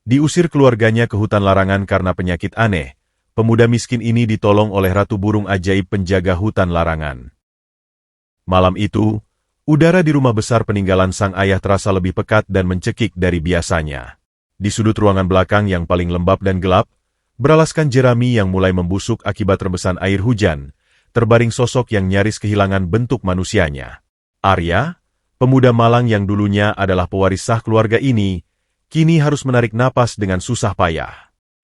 Diusir keluarganya ke hutan larangan karena penyakit aneh, pemuda miskin ini ditolong oleh ratu burung ajaib penjaga hutan larangan. Malam itu, udara di rumah besar peninggalan sang ayah terasa lebih pekat dan mencekik dari biasanya. Di sudut ruangan belakang yang paling lembab dan gelap, beralaskan jerami yang mulai membusuk akibat rembesan air hujan, terbaring sosok yang nyaris kehilangan bentuk manusianya. Arya, pemuda malang yang dulunya adalah pewaris sah keluarga ini, kini harus menarik napas dengan susah payah.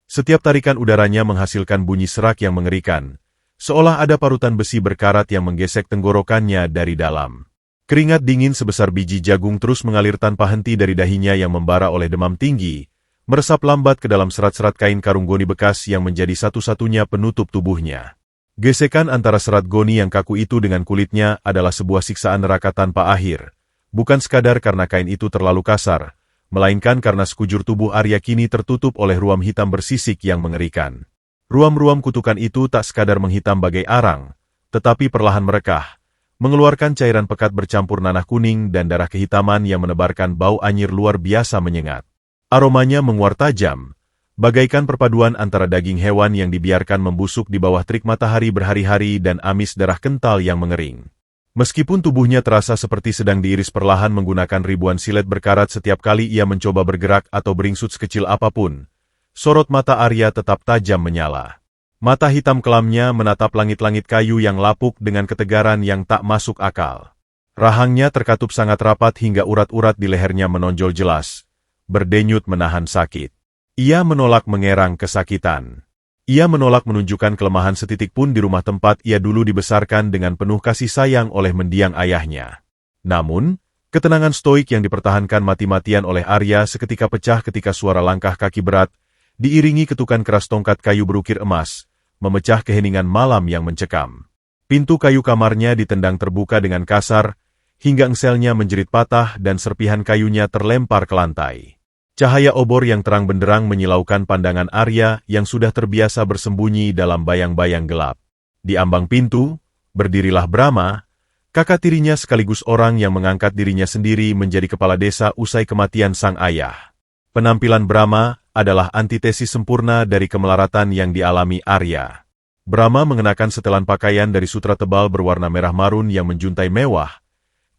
Setiap tarikan udaranya menghasilkan bunyi serak yang mengerikan, seolah ada parutan besi berkarat yang menggesek tenggorokannya dari dalam. Keringat dingin sebesar biji jagung terus mengalir tanpa henti dari dahinya yang membara oleh demam tinggi, meresap lambat ke dalam serat-serat kain karung goni bekas yang menjadi satu-satunya penutup tubuhnya. Gesekan antara serat goni yang kaku itu dengan kulitnya adalah sebuah siksaan neraka tanpa akhir, bukan sekadar karena kain itu terlalu kasar, melainkan karena sekujur tubuh Arya kini tertutup oleh ruam hitam bersisik yang mengerikan. Ruam-ruam kutukan itu tak sekadar menghitam bagai arang, tetapi perlahan merekah, mengeluarkan cairan pekat bercampur nanah kuning dan darah kehitaman yang menebarkan bau anyir luar biasa menyengat. Aromanya menguar tajam, bagaikan perpaduan antara daging hewan yang dibiarkan membusuk di bawah terik matahari berhari-hari dan amis darah kental yang mengering. Meskipun tubuhnya terasa seperti sedang diiris perlahan menggunakan ribuan silet berkarat setiap kali ia mencoba bergerak atau beringsut sekecil apapun, sorot mata Arya tetap tajam menyala. Mata hitam kelamnya menatap langit-langit kayu yang lapuk dengan ketegaran yang tak masuk akal. Rahangnya terkatup sangat rapat hingga urat-urat di lehernya menonjol jelas, berdenyut menahan sakit. Ia menolak mengerang kesakitan. Ia menolak menunjukkan kelemahan setitik pun di rumah tempat ia dulu dibesarkan dengan penuh kasih sayang oleh mendiang ayahnya. Namun, ketenangan stoik yang dipertahankan mati-matian oleh Arya seketika pecah ketika suara langkah kaki berat, diiringi ketukan keras tongkat kayu berukir emas, memecah keheningan malam yang mencekam. Pintu kayu kamarnya ditendang terbuka dengan kasar, hingga engselnya menjerit patah dan serpihan kayunya terlempar ke lantai. Cahaya obor yang terang benderang menyilaukan pandangan Arya yang sudah terbiasa bersembunyi dalam bayang-bayang gelap. Di ambang pintu, berdirilah Brahma, kakak tirinya sekaligus orang yang mengangkat dirinya sendiri menjadi kepala desa usai kematian sang ayah. Penampilan Brahma adalah antitesis sempurna dari kemelaratan yang dialami Arya. Brahma mengenakan setelan pakaian dari sutra tebal berwarna merah marun yang menjuntai mewah,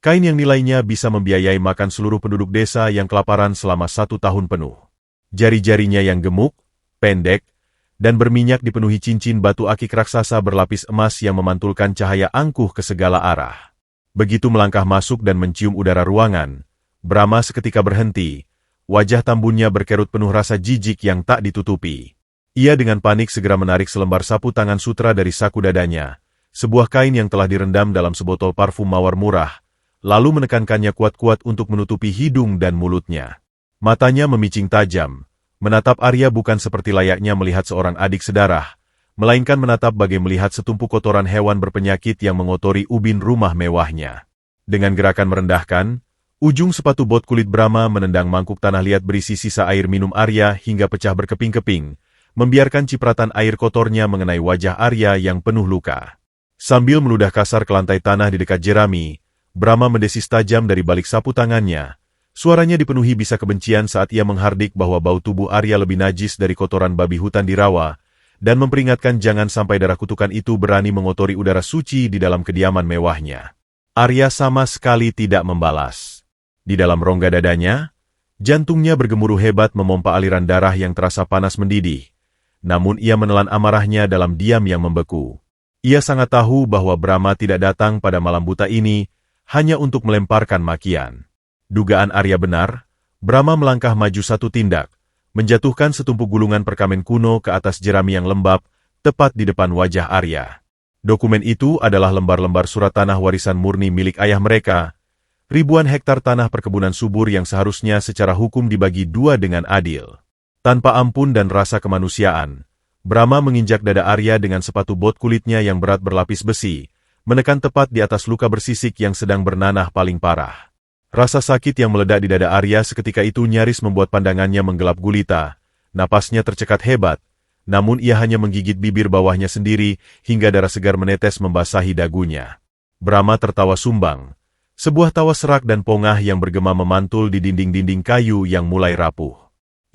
kain yang nilainya bisa membiayai makan seluruh penduduk desa yang kelaparan selama 1 tahun penuh. Jari-jarinya yang gemuk, pendek, dan berminyak dipenuhi cincin batu akik raksasa berlapis emas yang memantulkan cahaya angkuh ke segala arah. Begitu melangkah masuk dan mencium udara ruangan, Brahma seketika berhenti, wajah tambunnya berkerut penuh rasa jijik yang tak ditutupi. Ia dengan panik segera menarik selembar sapu tangan sutra dari saku dadanya, sebuah kain yang telah direndam dalam sebotol parfum mawar murah, lalu menekankannya kuat-kuat untuk menutupi hidung dan mulutnya. Matanya memicing tajam, menatap Arya bukan seperti layaknya melihat seorang adik sedarah, melainkan menatap bagai melihat setumpuk kotoran hewan berpenyakit yang mengotori ubin rumah mewahnya. Dengan gerakan merendahkan, ujung sepatu bot kulit Brahma menendang mangkuk tanah liat berisi sisa air minum Arya hingga pecah berkeping-keping, membiarkan cipratan air kotornya mengenai wajah Arya yang penuh luka. Sambil meludah kasar ke lantai tanah di dekat jerami, Brahma mendesis tajam dari balik sapu tangannya. Suaranya dipenuhi bisa kebencian saat ia menghardik bahwa bau tubuh Arya lebih najis dari kotoran babi hutan di rawa, dan memperingatkan jangan sampai darah kutukan itu berani mengotori udara suci di dalam kediaman mewahnya. Arya sama sekali tidak membalas. Di dalam rongga dadanya, jantungnya bergemuruh hebat memompa aliran darah yang terasa panas mendidih. Namun ia menelan amarahnya dalam diam yang membeku. Ia sangat tahu bahwa Brahma tidak datang pada malam buta ini, hanya untuk melemparkan makian. Dugaan Arya benar, Brahma melangkah maju 1 tindak, menjatuhkan setumpuk gulungan perkamen kuno ke atas jerami yang lembab, tepat di depan wajah Arya. Dokumen itu adalah lembar-lembar surat tanah warisan murni milik ayah mereka, ribuan hektar tanah perkebunan subur yang seharusnya secara hukum dibagi 2 dengan adil. Tanpa ampun dan rasa kemanusiaan, Brahma menginjak dada Arya dengan sepatu bot kulitnya yang berat berlapis besi, menekan tepat di atas luka bersisik yang sedang bernanah paling parah. Rasa sakit yang meledak di dada Arya seketika itu nyaris membuat pandangannya menggelap gulita, napasnya tercekat hebat, namun ia hanya menggigit bibir bawahnya sendiri hingga darah segar menetes membasahi dagunya. Brahma tertawa sumbang, sebuah tawa serak dan pongah yang bergema memantul di dinding-dinding kayu yang mulai rapuh.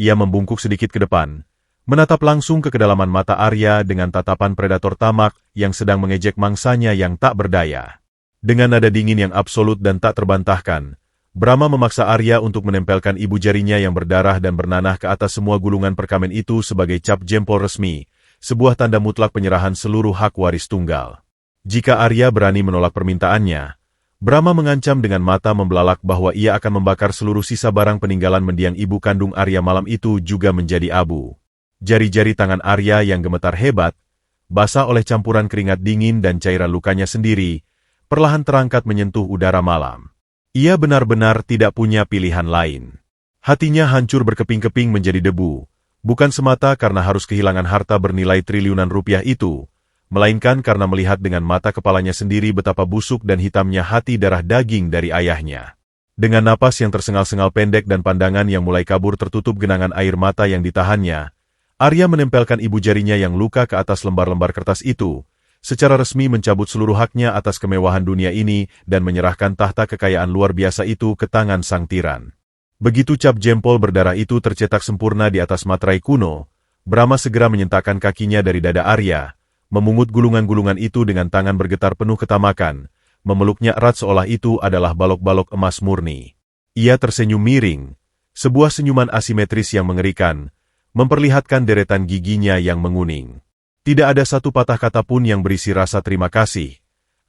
Ia membungkuk sedikit ke depan, menatap langsung ke kedalaman mata Arya dengan tatapan predator tamak yang sedang mengejek mangsanya yang tak berdaya. Dengan nada dingin yang absolut dan tak terbantahkan, Brahma memaksa Arya untuk menempelkan ibu jarinya yang berdarah dan bernanah ke atas semua gulungan perkamen itu sebagai cap jempol resmi, sebuah tanda mutlak penyerahan seluruh hak waris tunggal. Jika Arya berani menolak permintaannya, Brahma mengancam dengan mata membelalak bahwa ia akan membakar seluruh sisa barang peninggalan mendiang ibu kandung Arya malam itu juga menjadi abu. Jari-jari tangan Arya yang gemetar hebat, basah oleh campuran keringat dingin dan cairan lukanya sendiri, perlahan terangkat menyentuh udara malam. Ia benar-benar tidak punya pilihan lain. Hatinya hancur berkeping-keping menjadi debu, bukan semata karena harus kehilangan harta bernilai triliunan rupiah itu, melainkan karena melihat dengan mata kepalanya sendiri betapa busuk dan hitamnya hati darah daging dari ayahnya. Dengan napas yang tersengal-sengal pendek dan pandangan yang mulai kabur tertutup genangan air mata yang ditahannya, Arya menempelkan ibu jarinya yang luka ke atas lembar-lembar kertas itu, secara resmi mencabut seluruh haknya atas kemewahan dunia ini dan menyerahkan tahta kekayaan luar biasa itu ke tangan sang tiran. Begitu cap jempol berdarah itu tercetak sempurna di atas materai kuno, Brahma segera menyentakkan kakinya dari dada Arya, memungut gulungan-gulungan itu dengan tangan bergetar penuh ketamakan, memeluknya erat seolah itu adalah balok-balok emas murni. Ia tersenyum miring, sebuah senyuman asimetris yang mengerikan, memperlihatkan deretan giginya yang menguning. Tidak ada satu patah kata pun yang berisi rasa terima kasih,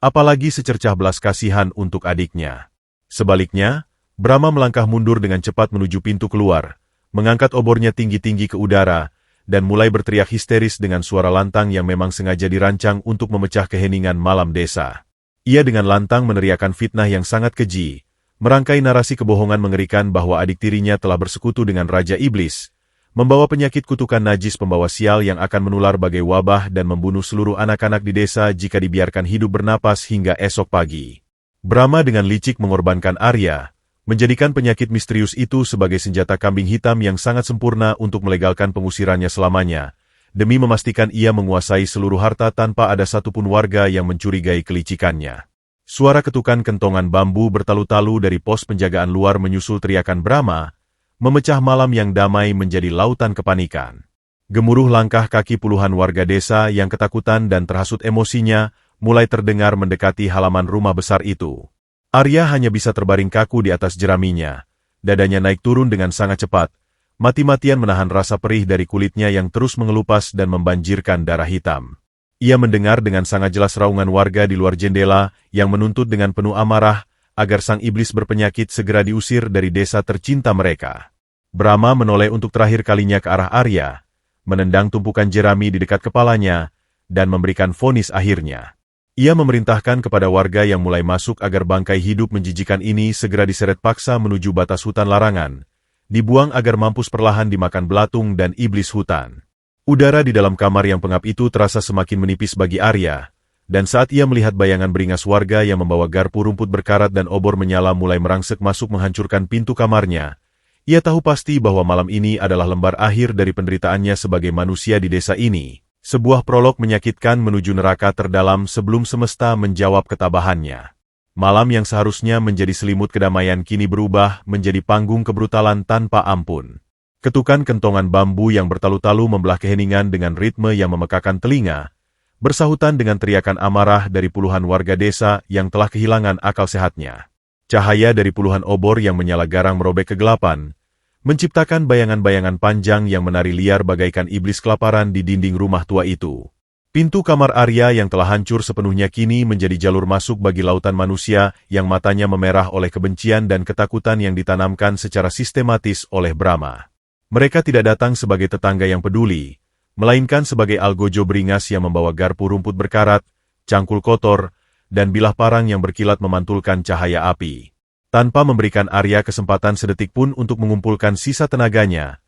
apalagi secercah belas kasihan untuk adiknya. Sebaliknya, Brahma melangkah mundur dengan cepat menuju pintu keluar, mengangkat obornya tinggi-tinggi ke udara, dan mulai berteriak histeris dengan suara lantang yang memang sengaja dirancang untuk memecah keheningan malam desa. Ia dengan lantang meneriakkan fitnah yang sangat keji, merangkai narasi kebohongan mengerikan bahwa adik tirinya telah bersekutu dengan Raja Iblis, membawa penyakit kutukan najis pembawa sial yang akan menular bagai wabah dan membunuh seluruh anak-anak di desa jika dibiarkan hidup bernapas hingga esok pagi. Brahma dengan licik mengorbankan Arya, menjadikan penyakit misterius itu sebagai senjata kambing hitam yang sangat sempurna untuk melegalkan pengusirannya selamanya, demi memastikan ia menguasai seluruh harta tanpa ada satupun warga yang mencurigai kelicikannya. Suara ketukan kentongan bambu bertalu-talu dari pos penjagaan luar menyusul teriakan Brahma, memecah malam yang damai menjadi lautan kepanikan. Gemuruh langkah kaki puluhan warga desa yang ketakutan dan terhasut emosinya mulai terdengar mendekati halaman rumah besar itu. Arya hanya bisa terbaring kaku di atas jeraminya, dadanya naik turun dengan sangat cepat, mati-matian menahan rasa perih dari kulitnya yang terus mengelupas dan membanjirkan darah hitam. Ia mendengar dengan sangat jelas raungan warga di luar jendela yang menuntut dengan penuh amarah agar sang iblis berpenyakit segera diusir dari desa tercinta mereka. Brahma menoleh untuk terakhir kalinya ke arah Arya, menendang tumpukan jerami di dekat kepalanya, dan memberikan vonis akhirnya. Ia memerintahkan kepada warga yang mulai masuk agar bangkai hidup menjijikan ini segera diseret paksa menuju batas hutan larangan, dibuang agar mampus perlahan dimakan belatung dan iblis hutan. Udara di dalam kamar yang pengap itu terasa semakin menipis bagi Arya, dan saat ia melihat bayangan beringas warga yang membawa garpu rumput berkarat dan obor menyala mulai merangsek masuk menghancurkan pintu kamarnya, ia tahu pasti bahwa malam ini adalah lembar akhir dari penderitaannya sebagai manusia di desa ini. Sebuah prolog menyakitkan menuju neraka terdalam sebelum semesta menjawab ketabahannya. Malam yang seharusnya menjadi selimut kedamaian kini berubah menjadi panggung kebrutalan tanpa ampun. Ketukan kentongan bambu yang bertalu-talu membelah keheningan dengan ritme yang memekakan telinga, bersahutan dengan teriakan amarah dari puluhan warga desa yang telah kehilangan akal sehatnya. Cahaya dari puluhan obor yang menyala garang merobek kegelapan, menciptakan bayangan-bayangan panjang yang menari liar bagaikan iblis kelaparan di dinding rumah tua itu. Pintu kamar Arya yang telah hancur sepenuhnya kini menjadi jalur masuk bagi lautan manusia yang matanya memerah oleh kebencian dan ketakutan yang ditanamkan secara sistematis oleh Brahma. Mereka tidak datang sebagai tetangga yang peduli, melainkan sebagai algojo beringas yang membawa garpu rumput berkarat, cangkul kotor, dan bilah parang yang berkilat memantulkan cahaya api. Tanpa memberikan Arya kesempatan sedetik pun untuk mengumpulkan sisa tenaganya,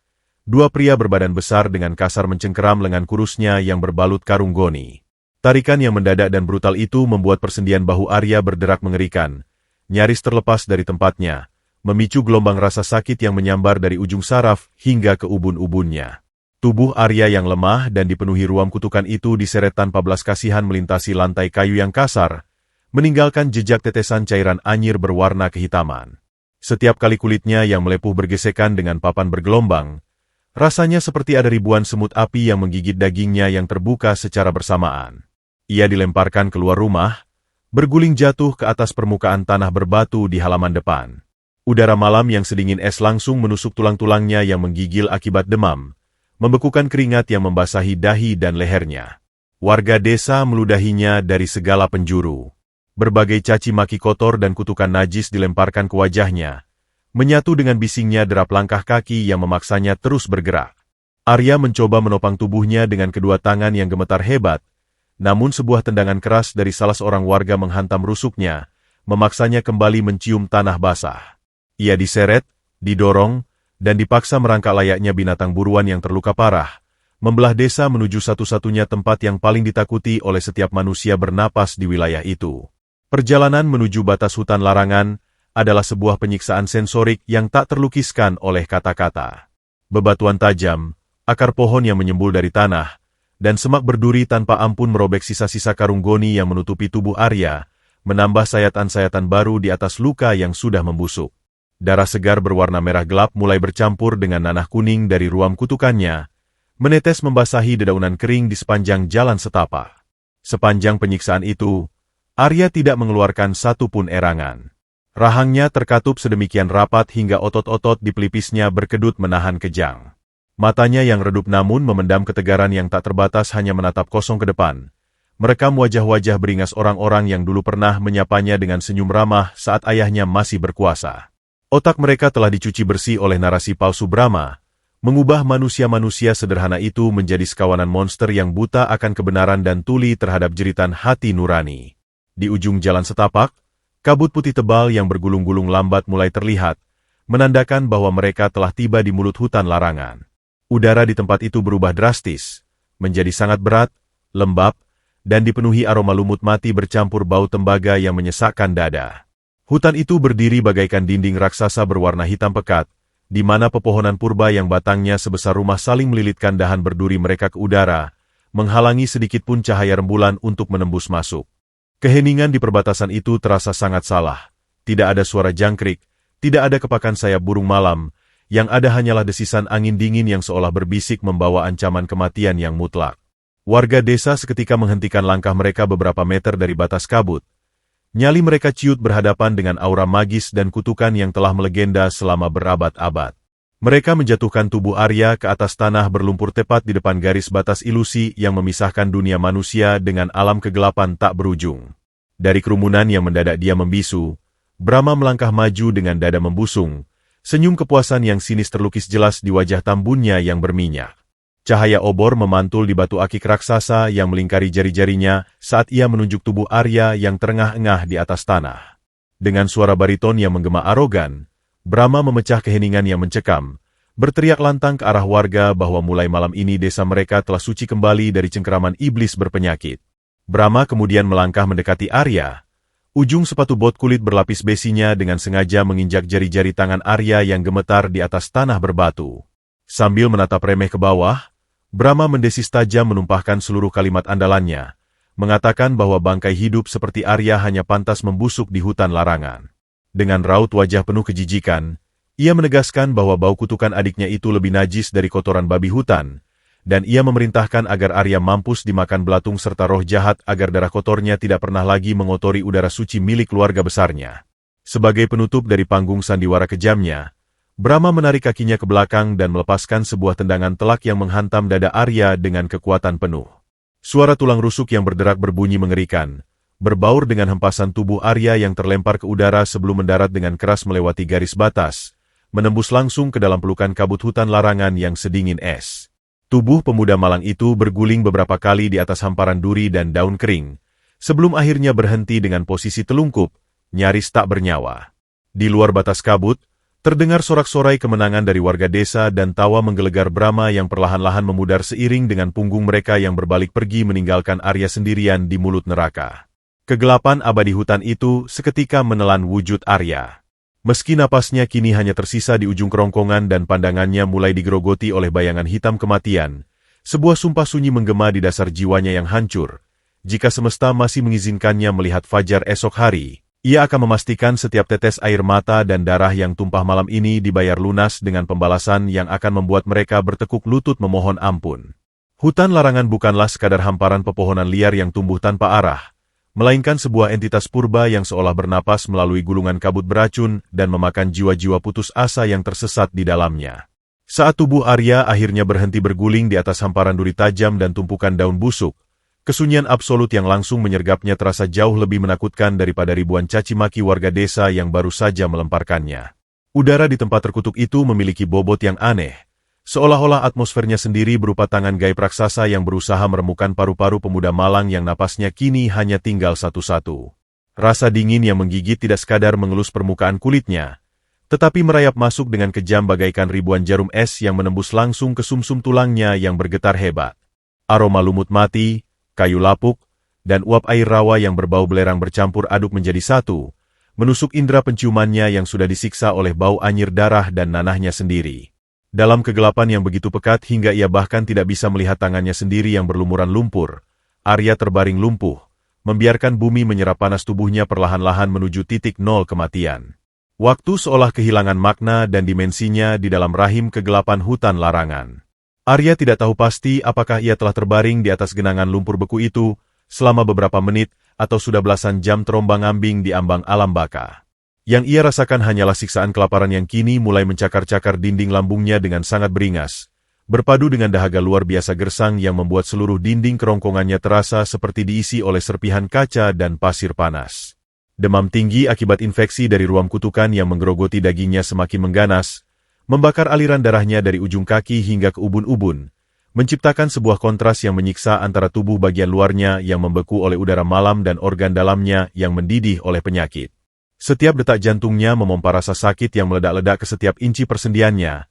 dua pria berbadan besar dengan kasar mencengkeram lengan kurusnya yang berbalut karung goni. Tarikan yang mendadak dan brutal itu membuat persendian bahu Arya berderak mengerikan, nyaris terlepas dari tempatnya, memicu gelombang rasa sakit yang menyambar dari ujung saraf hingga ke ubun-ubunnya. Tubuh Arya yang lemah dan dipenuhi ruam kutukan itu diseret tanpa belas kasihan melintasi lantai kayu yang kasar, meninggalkan jejak tetesan cairan anyir berwarna kehitaman. Setiap kali kulitnya yang melepuh bergesekan dengan papan bergelombang, Rasanya seperti ada ribuan semut api yang menggigit dagingnya yang terbuka secara bersamaan. Ia dilemparkan keluar rumah, berguling jatuh ke atas permukaan tanah berbatu di halaman depan. Udara malam yang sedingin es langsung menusuk tulang-tulangnya yang menggigil akibat demam, membekukan keringat yang membasahi dahi dan lehernya. Warga desa meludahinya dari segala penjuru. Berbagai caci maki kotor dan kutukan najis dilemparkan ke wajahnya, menyatu dengan bisingnya derap langkah kaki yang memaksanya terus bergerak. Arya mencoba menopang tubuhnya dengan kedua tangan yang gemetar hebat, namun sebuah tendangan keras dari salah seorang warga menghantam rusuknya, memaksanya kembali mencium tanah basah. Ia diseret, didorong, dan dipaksa merangkak layaknya binatang buruan yang terluka parah, membelah desa menuju satu-satunya tempat yang paling ditakuti oleh setiap manusia bernapas di wilayah itu. Perjalanan menuju batas hutan larangan adalah sebuah penyiksaan sensorik yang tak terlukiskan oleh kata-kata. Bebatuan tajam, akar pohon yang menyembul dari tanah, dan semak berduri tanpa ampun merobek sisa-sisa karung goni yang menutupi tubuh Arya, menambah sayatan-sayatan baru di atas luka yang sudah membusuk. Darah segar berwarna merah gelap mulai bercampur dengan nanah kuning dari ruam kutukannya, menetes membasahi dedaunan kering di sepanjang jalan setapak. Sepanjang penyiksaan itu, Arya tidak mengeluarkan satu pun erangan. Rahangnya terkatup sedemikian rapat hingga otot-otot di pelipisnya berkedut menahan kejang. Matanya yang redup namun memendam ketegaran yang tak terbatas hanya menatap kosong ke depan, merekam wajah-wajah beringas orang-orang yang dulu pernah menyapanya dengan senyum ramah saat ayahnya masih berkuasa. Otak mereka telah dicuci bersih oleh narasi palsu Brahma, mengubah manusia-manusia sederhana itu menjadi sekawanan monster yang buta akan kebenaran dan tuli terhadap jeritan hati nurani. Di ujung jalan setapak, kabut putih tebal yang bergulung-gulung lambat mulai terlihat, menandakan bahwa mereka telah tiba di mulut hutan larangan. Udara di tempat itu berubah drastis, menjadi sangat berat, lembab, dan dipenuhi aroma lumut mati bercampur bau tembaga yang menyesakkan dada. Hutan itu berdiri bagaikan dinding raksasa berwarna hitam pekat, di mana pepohonan purba yang batangnya sebesar rumah saling melilitkan dahan berduri mereka ke udara, menghalangi sedikit pun cahaya rembulan untuk menembus masuk. Keheningan di perbatasan itu terasa sangat salah. Tidak ada suara jangkrik, tidak ada kepakan sayap burung malam, yang ada hanyalah desisan angin dingin yang seolah berbisik membawa ancaman kematian yang mutlak. Warga desa seketika menghentikan langkah mereka beberapa meter dari batas kabut. Nyali mereka ciut berhadapan dengan aura magis dan kutukan yang telah melegenda selama berabad-abad. Mereka menjatuhkan tubuh Arya ke atas tanah berlumpur tepat di depan garis batas ilusi yang memisahkan dunia manusia dengan alam kegelapan tak berujung. Dari kerumunan yang mendadak dia membisu, Brahma melangkah maju dengan dada membusung, senyum kepuasan yang sinis terlukis jelas di wajah tambunnya yang berminyak. Cahaya obor memantul di batu akik raksasa yang melingkari jari-jarinya saat ia menunjuk tubuh Arya yang terengah-engah di atas tanah. Dengan suara bariton yang menggema arogan, Brahma memecah keheningan yang mencekam, berteriak lantang ke arah warga bahwa mulai malam ini desa mereka telah suci kembali dari cengkeraman iblis berpenyakit. Brahma kemudian melangkah mendekati Arya. Ujung sepatu bot kulit berlapis besinya dengan sengaja menginjak jari-jari tangan Arya yang gemetar di atas tanah berbatu. Sambil menatap remeh ke bawah, Brahma mendesis tajam menumpahkan seluruh kalimat andalannya, mengatakan bahwa bangkai hidup seperti Arya hanya pantas membusuk di hutan larangan. Dengan raut wajah penuh kejijikan, ia menegaskan bahwa bau kutukan adiknya itu lebih najis dari kotoran babi hutan, dan ia memerintahkan agar Arya mampus dimakan belatung serta roh jahat agar darah kotornya tidak pernah lagi mengotori udara suci milik keluarga besarnya. Sebagai penutup dari panggung sandiwara kejamnya, Brahma menarik kakinya ke belakang dan melepaskan sebuah tendangan telak yang menghantam dada Arya dengan kekuatan penuh. Suara tulang rusuk yang berderak berbunyi mengerikan, berbaur dengan hempasan tubuh Arya yang terlempar ke udara sebelum mendarat dengan keras melewati garis batas, menembus langsung ke dalam pelukan kabut hutan larangan yang sedingin es. Tubuh pemuda malang itu berguling beberapa kali di atas hamparan duri dan daun kering, sebelum akhirnya berhenti dengan posisi telungkup, nyaris tak bernyawa. Di luar batas kabut, terdengar sorak-sorai kemenangan dari warga desa dan tawa menggelegar Brahma yang perlahan-lahan memudar seiring dengan punggung mereka yang berbalik pergi meninggalkan Arya sendirian di mulut neraka. Kegelapan abadi hutan itu seketika menelan wujud Arya. Meski napasnya kini hanya tersisa di ujung kerongkongan dan pandangannya mulai digerogoti oleh bayangan hitam kematian, sebuah sumpah sunyi menggema di dasar jiwanya yang hancur. Jika semesta masih mengizinkannya melihat fajar esok hari, Ia akan memastikan setiap tetes air mata dan darah yang tumpah malam ini dibayar lunas dengan pembalasan yang akan membuat mereka bertekuk lutut memohon ampun. Hutan larangan bukanlah sekadar hamparan pepohonan liar yang tumbuh tanpa arah, melainkan sebuah entitas purba yang seolah bernapas melalui gulungan kabut beracun dan memakan jiwa-jiwa putus asa yang tersesat di dalamnya. Saat tubuh Arya akhirnya berhenti berguling di atas hamparan duri tajam dan tumpukan daun busuk, kesunyian absolut yang langsung menyergapnya terasa jauh lebih menakutkan daripada ribuan caci maki warga desa yang baru saja melemparkannya. Udara di tempat terkutuk itu memiliki bobot yang aneh, seolah-olah atmosfernya sendiri berupa tangan gaib raksasa yang berusaha meremukan paru-paru pemuda malang yang napasnya kini hanya tinggal satu-satu. Rasa dingin yang menggigit tidak sekadar mengelus permukaan kulitnya, tetapi merayap masuk dengan kejam bagaikan ribuan jarum es yang menembus langsung ke sumsum tulangnya yang bergetar hebat. Aroma lumut mati, kayu lapuk, dan uap air rawa yang berbau belerang bercampur aduk menjadi satu, menusuk indera penciumannya yang sudah disiksa oleh bau anyir darah dan nanahnya sendiri. Dalam kegelapan yang begitu pekat hingga ia bahkan tidak bisa melihat tangannya sendiri yang berlumuran lumpur, Arya terbaring lumpuh, membiarkan bumi menyerap panas tubuhnya perlahan-lahan menuju titik nol kematian. Waktu seolah kehilangan makna dan dimensinya di dalam rahim kegelapan hutan larangan. Arya tidak tahu pasti apakah ia telah terbaring di atas genangan lumpur beku itu selama beberapa menit atau sudah belasan jam terombang-ambing di ambang alam baka. Yang ia rasakan hanyalah siksaan kelaparan yang kini mulai mencakar-cakar dinding lambungnya dengan sangat beringas, berpadu dengan dahaga luar biasa gersang yang membuat seluruh dinding kerongkongannya terasa seperti diisi oleh serpihan kaca dan pasir panas. Demam tinggi akibat infeksi dari ruam kutukan yang menggerogoti dagingnya semakin mengganas, membakar aliran darahnya dari ujung kaki hingga ke ubun-ubun, menciptakan sebuah kontras yang menyiksa antara tubuh bagian luarnya yang membeku oleh udara malam dan organ dalamnya yang mendidih oleh penyakit. Setiap detak jantungnya memompa rasa sakit yang meledak-ledak ke setiap inci persendiannya.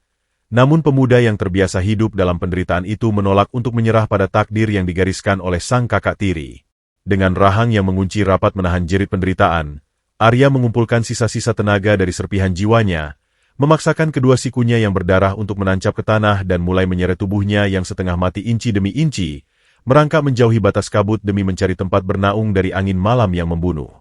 Namun pemuda yang terbiasa hidup dalam penderitaan itu menolak untuk menyerah pada takdir yang digariskan oleh sang kakak tiri. Dengan rahang yang mengunci rapat menahan jerit penderitaan, Arya mengumpulkan sisa-sisa tenaga dari serpihan jiwanya, memaksakan kedua sikunya yang berdarah untuk menancap ke tanah dan mulai menyeret tubuhnya yang setengah mati inci demi inci, merangkak menjauhi batas kabut demi mencari tempat bernaung dari angin malam yang membunuh.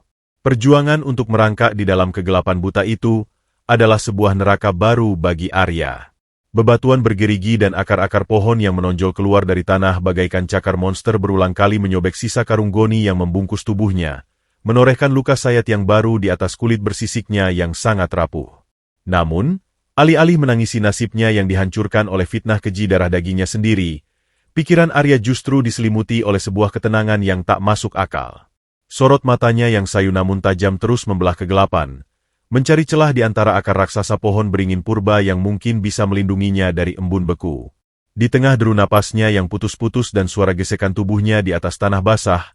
Perjuangan untuk merangkak di dalam kegelapan buta itu adalah sebuah neraka baru bagi Arya. Bebatuan bergerigi dan akar-akar pohon yang menonjol keluar dari tanah bagaikan cakar monster berulang kali menyobek sisa karung goni yang membungkus tubuhnya, menorehkan luka sayat yang baru di atas kulit bersisiknya yang sangat rapuh. Namun, alih-alih menangisi nasibnya yang dihancurkan oleh fitnah keji darah dagingnya sendiri, pikiran Arya justru diselimuti oleh sebuah ketenangan yang tak masuk akal. Sorot matanya yang sayu namun tajam terus membelah kegelapan, mencari celah di antara akar raksasa pohon beringin purba yang mungkin bisa melindunginya dari embun beku. Di tengah deru napasnya yang putus-putus dan suara gesekan tubuhnya di atas tanah basah,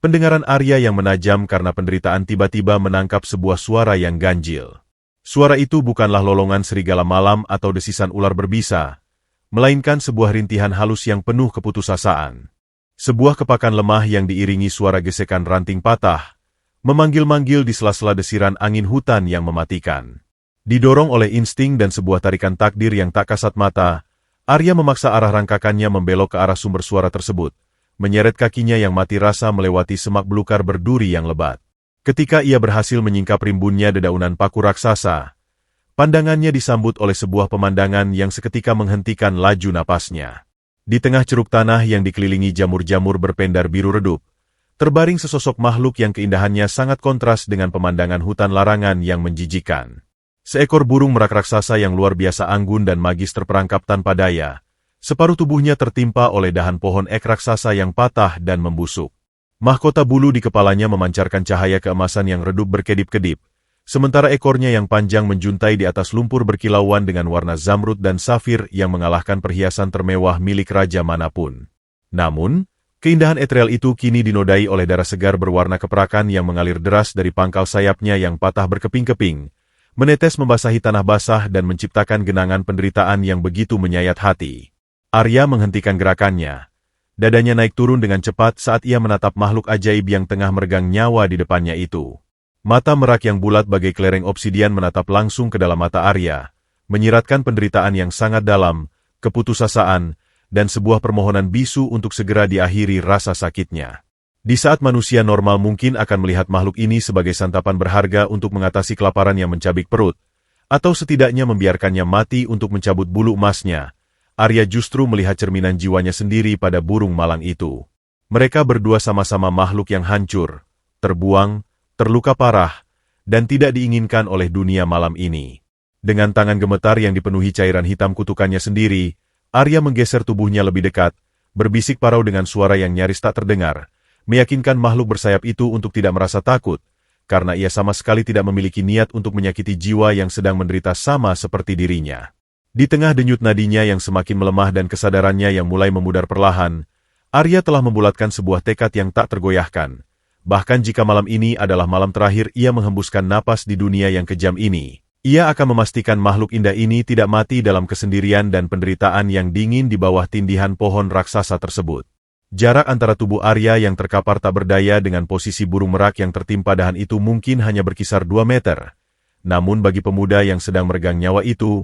pendengaran Arya yang menajam karena penderitaan tiba-tiba menangkap sebuah suara yang ganjil. Suara itu bukanlah lolongan serigala malam atau desisan ular berbisa, melainkan sebuah rintihan halus yang penuh keputusasaan. Sebuah kepakan lemah yang diiringi suara gesekan ranting patah, memanggil-manggil di sela-sela desiran angin hutan yang mematikan. Didorong oleh insting dan sebuah tarikan takdir yang tak kasat mata, Arya memaksa arah rangkakannya membelok ke arah sumber suara tersebut, menyeret kakinya yang mati rasa melewati semak belukar berduri yang lebat. Ketika ia berhasil menyingkap rimbunnya dedaunan paku raksasa, pandangannya disambut oleh sebuah pemandangan yang seketika menghentikan laju napasnya. Di tengah ceruk tanah yang dikelilingi jamur-jamur berpendar biru redup, terbaring sesosok makhluk yang keindahannya sangat kontras dengan pemandangan hutan larangan yang menjijikan. Seekor burung merak raksasa yang luar biasa anggun dan magis terperangkap tanpa daya, separuh tubuhnya tertimpa oleh dahan pohon ek raksasa yang patah dan membusuk. Mahkota bulu di kepalanya memancarkan cahaya keemasan yang redup berkedip-kedip, sementara ekornya yang panjang menjuntai di atas lumpur berkilauan dengan warna zamrud dan safir yang mengalahkan perhiasan termewah milik raja manapun. Namun, keindahan ethereal itu kini dinodai oleh darah segar berwarna keperakan yang mengalir deras dari pangkal sayapnya yang patah berkeping-keping, menetes membasahi tanah basah dan menciptakan genangan penderitaan yang begitu menyayat hati. Arya menghentikan gerakannya. Dadanya naik turun dengan cepat saat ia menatap makhluk ajaib yang tengah meregang nyawa di depannya itu. Mata merak yang bulat bagai kelereng obsidian menatap langsung ke dalam mata Arya, menyiratkan penderitaan yang sangat dalam, keputusasaan, dan sebuah permohonan bisu untuk segera diakhiri rasa sakitnya. Di saat manusia normal mungkin akan melihat makhluk ini sebagai santapan berharga untuk mengatasi kelaparan yang mencabik perut, atau setidaknya membiarkannya mati untuk mencabut bulu emasnya, Arya justru melihat cerminan jiwanya sendiri pada burung malang itu. Mereka berdua sama-sama makhluk yang hancur, terbuang, terluka parah, dan tidak diinginkan oleh dunia malam ini. Dengan tangan gemetar yang dipenuhi cairan hitam kutukannya sendiri, Arya menggeser tubuhnya lebih dekat, berbisik parau dengan suara yang nyaris tak terdengar, meyakinkan makhluk bersayap itu untuk tidak merasa takut, karena ia sama sekali tidak memiliki niat untuk menyakiti jiwa yang sedang menderita sama seperti dirinya. Di tengah denyut nadinya yang semakin melemah dan kesadarannya yang mulai memudar perlahan, Arya telah membulatkan sebuah tekad yang tak tergoyahkan. Bahkan jika malam ini adalah malam terakhir ia menghembuskan napas di dunia yang kejam ini, ia akan memastikan makhluk indah ini tidak mati dalam kesendirian dan penderitaan yang dingin di bawah tindihan pohon raksasa tersebut. Jarak antara tubuh Arya yang terkapar tak berdaya dengan posisi burung merak yang tertimpa dahan itu mungkin hanya berkisar 2 meter. Namun bagi pemuda yang sedang meregang nyawa itu,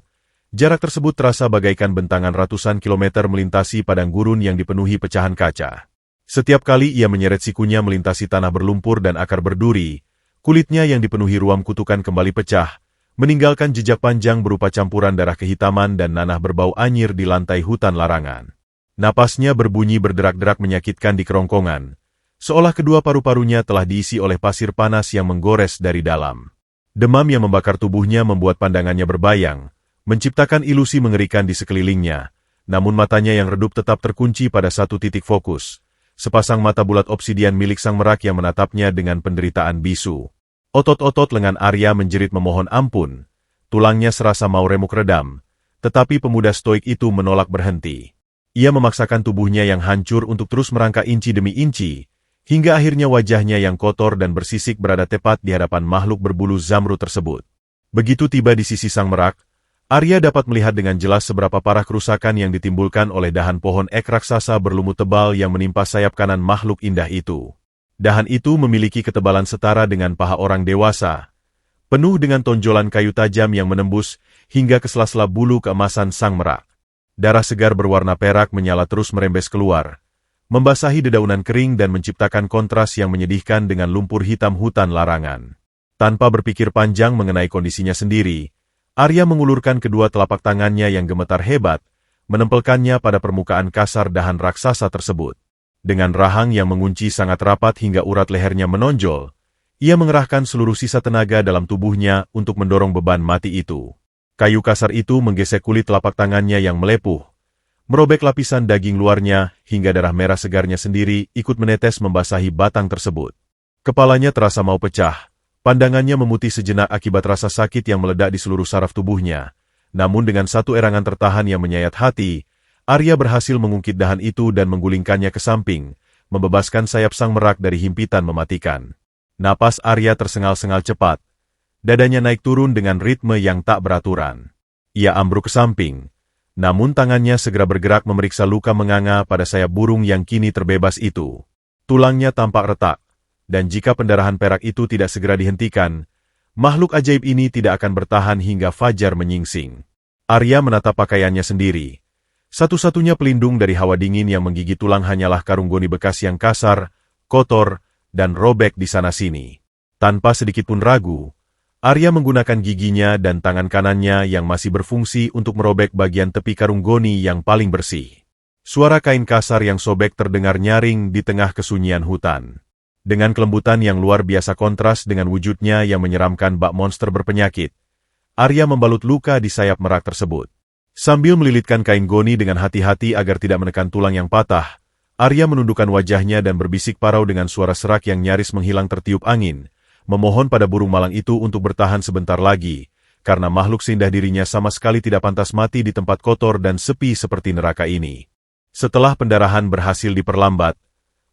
jarak tersebut terasa bagaikan bentangan ratusan kilometer melintasi padang gurun yang dipenuhi pecahan kaca. Setiap kali ia menyeret sikunya melintasi tanah berlumpur dan akar berduri, kulitnya yang dipenuhi ruam kutukan kembali pecah, meninggalkan jejak panjang berupa campuran darah kehitaman dan nanah berbau anyir di lantai hutan larangan. Napasnya berbunyi berderak-derak menyakitkan di kerongkongan, seolah kedua paru-parunya telah diisi oleh pasir panas yang menggores dari dalam. Demam yang membakar tubuhnya membuat pandangannya berbayang, menciptakan ilusi mengerikan di sekelilingnya, namun matanya yang redup tetap terkunci pada satu titik fokus, sepasang mata bulat obsidian milik sang merak yang menatapnya dengan penderitaan bisu. Otot-otot lengan Arya menjerit memohon ampun, tulangnya serasa mau remuk redam, tetapi pemuda stoik itu menolak berhenti. Ia memaksakan tubuhnya yang hancur untuk terus merangkak inci demi inci, hingga akhirnya wajahnya yang kotor dan bersisik berada tepat di hadapan makhluk berbulu zamrud tersebut. Begitu tiba di sisi sang merak, Arya dapat melihat dengan jelas seberapa parah kerusakan yang ditimbulkan oleh dahan pohon ek raksasa berlumut tebal yang menimpa sayap kanan makhluk indah itu. Dahan itu memiliki ketebalan setara dengan paha orang dewasa, penuh dengan tonjolan kayu tajam yang menembus hingga ke sela-sela bulu keemasan sang merak. Darah segar berwarna perak menyala terus merembes keluar, membasahi dedaunan kering dan menciptakan kontras yang menyedihkan dengan lumpur hitam hutan larangan. Tanpa berpikir panjang mengenai kondisinya sendiri, Arya mengulurkan kedua telapak tangannya yang gemetar hebat, menempelkannya pada permukaan kasar dahan raksasa tersebut. Dengan rahang yang mengunci sangat rapat hingga urat lehernya menonjol, ia mengerahkan seluruh sisa tenaga dalam tubuhnya untuk mendorong beban mati itu. Kayu kasar itu menggesek kulit telapak tangannya yang melepuh, merobek lapisan daging luarnya hingga darah merah segarnya sendiri ikut menetes membasahi batang tersebut. Kepalanya terasa mau pecah, pandangannya memutih sejenak akibat rasa sakit yang meledak di seluruh saraf tubuhnya. Namun dengan satu erangan tertahan yang menyayat hati, Arya berhasil mengungkit dahan itu dan menggulingkannya ke samping, membebaskan sayap sang merak dari himpitan mematikan. Napas Arya tersengal-sengal cepat. Dadanya naik turun dengan ritme yang tak beraturan. Ia ambruk ke samping, namun tangannya segera bergerak memeriksa luka menganga pada sayap burung yang kini terbebas itu. Tulangnya tampak retak, dan jika pendarahan perak itu tidak segera dihentikan, makhluk ajaib ini tidak akan bertahan hingga fajar menyingsing. Arya menatap pakaiannya sendiri. Satu-satunya pelindung dari hawa dingin yang menggigit tulang hanyalah karung goni bekas yang kasar, kotor, dan robek di sana-sini. Tanpa sedikit pun ragu, Arya menggunakan giginya dan tangan kanannya yang masih berfungsi untuk merobek bagian tepi karung goni yang paling bersih. Suara kain kasar yang sobek terdengar nyaring di tengah kesunyian hutan. Dengan kelembutan yang luar biasa kontras dengan wujudnya yang menyeramkan bak monster berpenyakit, Arya membalut luka di sayap merak tersebut. Sambil melilitkan kain goni dengan hati-hati agar tidak menekan tulang yang patah, Arya menundukkan wajahnya dan berbisik parau dengan suara serak yang nyaris menghilang tertiup angin, memohon pada burung malang itu untuk bertahan sebentar lagi, karena makhluk seindah dirinya sama sekali tidak pantas mati di tempat kotor dan sepi seperti neraka ini. Setelah pendarahan berhasil diperlambat,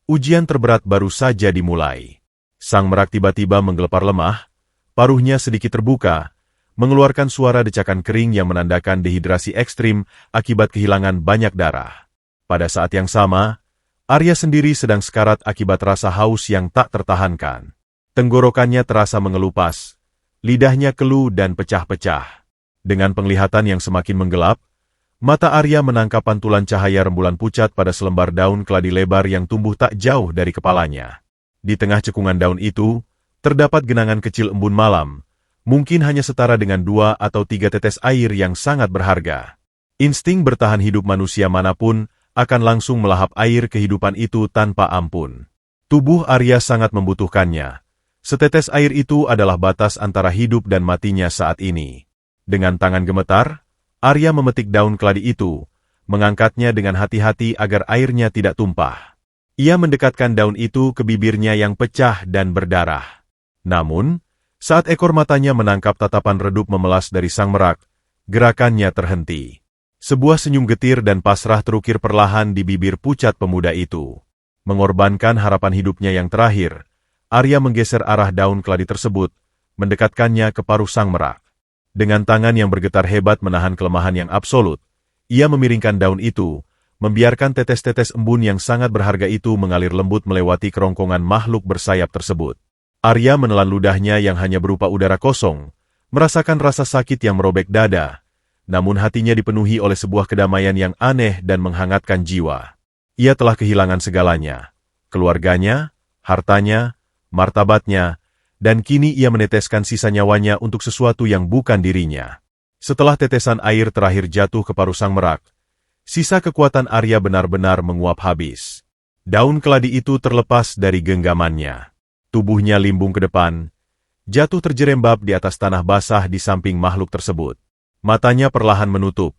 ujian terberat baru saja dimulai. Sang merak tiba-tiba menggelepar lemah, paruhnya sedikit terbuka, mengeluarkan suara decakan kering yang menandakan dehidrasi ekstrim akibat kehilangan banyak darah. Pada saat yang sama, Arya sendiri sedang sekarat akibat rasa haus yang tak tertahankan. Tenggorokannya terasa mengelupas, lidahnya keluh dan pecah-pecah. Dengan penglihatan yang semakin menggelap, Mata Arya menangkap pantulan cahaya rembulan pucat pada selembar daun keladi lebar yang tumbuh tak jauh dari kepalanya. Di tengah cekungan daun itu, terdapat genangan kecil embun malam, mungkin hanya setara dengan 2 atau 3 tetes air yang sangat berharga. Insting bertahan hidup manusia manapun akan langsung melahap air kehidupan itu tanpa ampun. Tubuh Arya sangat membutuhkannya. Setetes air itu adalah batas antara hidup dan matinya saat ini. Dengan tangan gemetar, Arya memetik daun keladi itu, mengangkatnya dengan hati-hati agar airnya tidak tumpah. Ia mendekatkan daun itu ke bibirnya yang pecah dan berdarah. Namun, saat ekor matanya menangkap tatapan redup memelas dari sang merak, gerakannya terhenti. Sebuah senyum getir dan pasrah terukir perlahan di bibir pucat pemuda itu. Mengorbankan harapan hidupnya yang terakhir, Arya menggeser arah daun keladi tersebut, mendekatkannya ke paruh sang merak. Dengan tangan yang bergetar hebat menahan kelemahan yang absolut, ia memiringkan daun itu, membiarkan tetes-tetes embun yang sangat berharga itu mengalir lembut melewati kerongkongan makhluk bersayap tersebut. Arya menelan ludahnya yang hanya berupa udara kosong, merasakan rasa sakit yang merobek dada, namun hatinya dipenuhi oleh sebuah kedamaian yang aneh dan menghangatkan jiwa. Ia telah kehilangan segalanya, keluarganya, hartanya, martabatnya, dan kini ia meneteskan sisa nyawanya untuk sesuatu yang bukan dirinya. Setelah tetesan air terakhir jatuh ke paruh sang merak, sisa kekuatan Arya benar-benar menguap habis. Daun keladi itu terlepas dari genggamannya. Tubuhnya limbung ke depan, jatuh terjerembab di atas tanah basah di samping makhluk tersebut. Matanya perlahan menutup,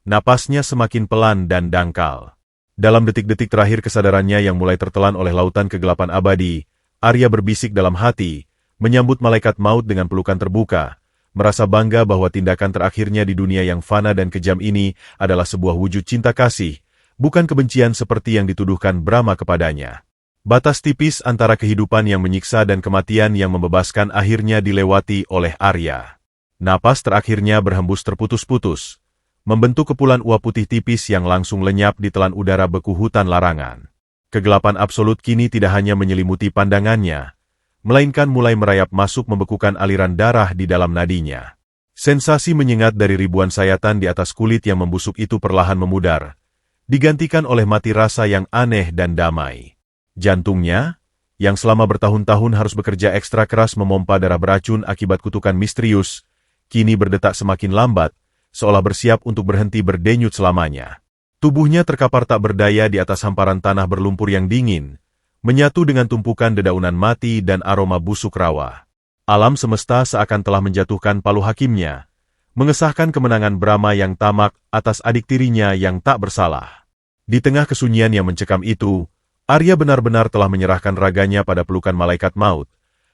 napasnya semakin pelan dan dangkal. Dalam detik-detik terakhir kesadarannya yang mulai tertelan oleh lautan kegelapan abadi, Arya berbisik dalam hati, menyambut malaikat maut dengan pelukan terbuka, merasa bangga bahwa tindakan terakhirnya di dunia yang fana dan kejam ini adalah sebuah wujud cinta kasih, bukan kebencian seperti yang dituduhkan Brahma kepadanya. Batas tipis antara kehidupan yang menyiksa dan kematian yang membebaskan akhirnya dilewati oleh Arya. Napas terakhirnya berhembus terputus-putus, membentuk kepulan uap putih tipis yang langsung lenyap di telan udara beku hutan larangan. Kegelapan absolut kini tidak hanya menyelimuti pandangannya, melainkan mulai merayap masuk membekukan aliran darah di dalam nadinya. Sensasi menyengat dari ribuan sayatan di atas kulit yang membusuk itu perlahan memudar, digantikan oleh mati rasa yang aneh dan damai. Jantungnya, yang selama bertahun-tahun harus bekerja ekstra keras memompa darah beracun akibat kutukan misterius, kini berdetak semakin lambat, seolah bersiap untuk berhenti berdenyut selamanya. Tubuhnya terkapar tak berdaya di atas hamparan tanah berlumpur yang dingin, menyatu dengan tumpukan dedaunan mati dan aroma busuk rawa. Alam semesta seakan telah menjatuhkan palu hakimnya, mengesahkan kemenangan Brahma yang tamak atas adik tirinya yang tak bersalah. Di tengah kesunyian yang mencekam itu, Arya benar-benar telah menyerahkan raganya pada pelukan malaikat maut,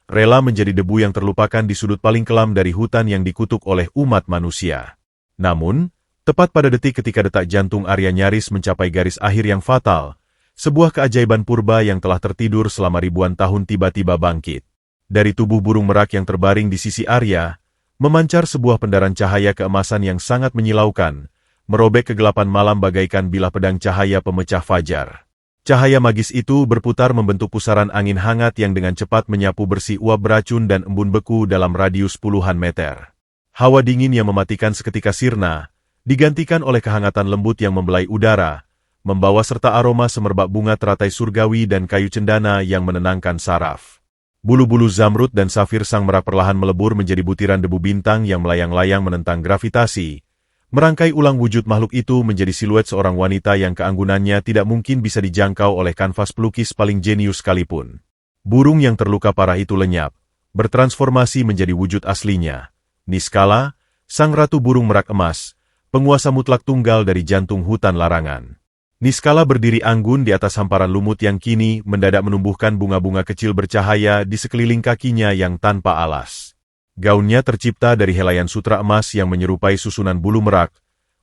rela menjadi debu yang terlupakan di sudut paling kelam dari hutan yang dikutuk oleh umat manusia. Namun, tepat pada detik ketika detak jantung Arya nyaris mencapai garis akhir yang fatal, sebuah keajaiban purba yang telah tertidur selama ribuan tahun tiba-tiba bangkit. Dari tubuh burung merak yang terbaring di sisi Arya, memancar sebuah pendaran cahaya keemasan yang sangat menyilaukan, merobek kegelapan malam bagaikan bilah pedang cahaya pemecah fajar. Cahaya magis itu berputar membentuk pusaran angin hangat yang dengan cepat menyapu bersih uap beracun dan embun beku dalam radius puluhan meter. Hawa dingin yang mematikan seketika sirna, digantikan oleh kehangatan lembut yang membelai udara, membawa serta aroma semerbak bunga teratai surgawi dan kayu cendana yang menenangkan saraf. Bulu-bulu zamrud dan safir sang merak perlahan melebur menjadi butiran debu bintang yang melayang-layang menentang gravitasi, merangkai ulang wujud makhluk itu menjadi siluet seorang wanita yang keanggunannya tidak mungkin bisa dijangkau oleh kanvas pelukis paling jenius sekalipun. Burung yang terluka parah itu lenyap, bertransformasi menjadi wujud aslinya. Niskala, sang ratu burung merak emas, penguasa mutlak tunggal dari jantung hutan larangan. Niskala berdiri anggun di atas hamparan lumut yang kini mendadak menumbuhkan bunga-bunga kecil bercahaya di sekeliling kakinya yang tanpa alas. Gaunnya tercipta dari helaian sutra emas yang menyerupai susunan bulu merak,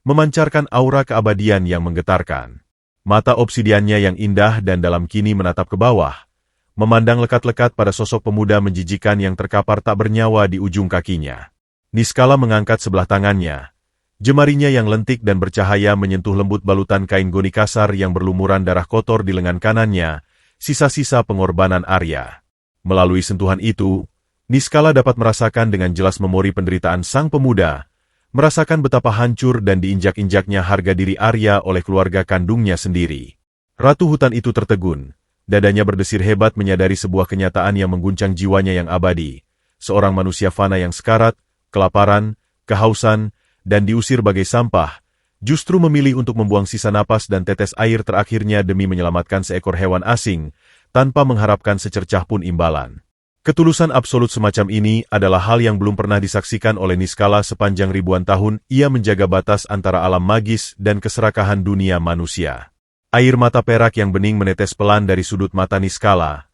memancarkan aura keabadian yang menggetarkan. Mata obsidiannya yang indah dan dalam kini menatap ke bawah, memandang lekat-lekat pada sosok pemuda menjijikan yang terkapar tak bernyawa di ujung kakinya. Niskala mengangkat sebelah tangannya. Jemarinya yang lentik dan bercahaya menyentuh lembut balutan kain goni kasar yang berlumuran darah kotor di lengan kanannya, sisa-sisa pengorbanan Arya. Melalui sentuhan itu, Niskala dapat merasakan dengan jelas memori penderitaan sang pemuda, merasakan betapa hancur dan diinjak-injaknya harga diri Arya oleh keluarga kandungnya sendiri. Ratu hutan itu tertegun, dadanya berdesir hebat menyadari sebuah kenyataan yang mengguncang jiwanya yang abadi. Seorang manusia fana yang sekarat, kelaparan, kehausan, dan diusir bagai sampah, justru memilih untuk membuang sisa napas dan tetes air terakhirnya demi menyelamatkan seekor hewan asing, tanpa mengharapkan secercah pun imbalan. Ketulusan absolut semacam ini adalah hal yang belum pernah disaksikan oleh Niskala sepanjang ribuan tahun ia menjaga batas antara alam magis dan keserakahan dunia manusia. Air mata perak yang bening menetes pelan dari sudut mata Niskala,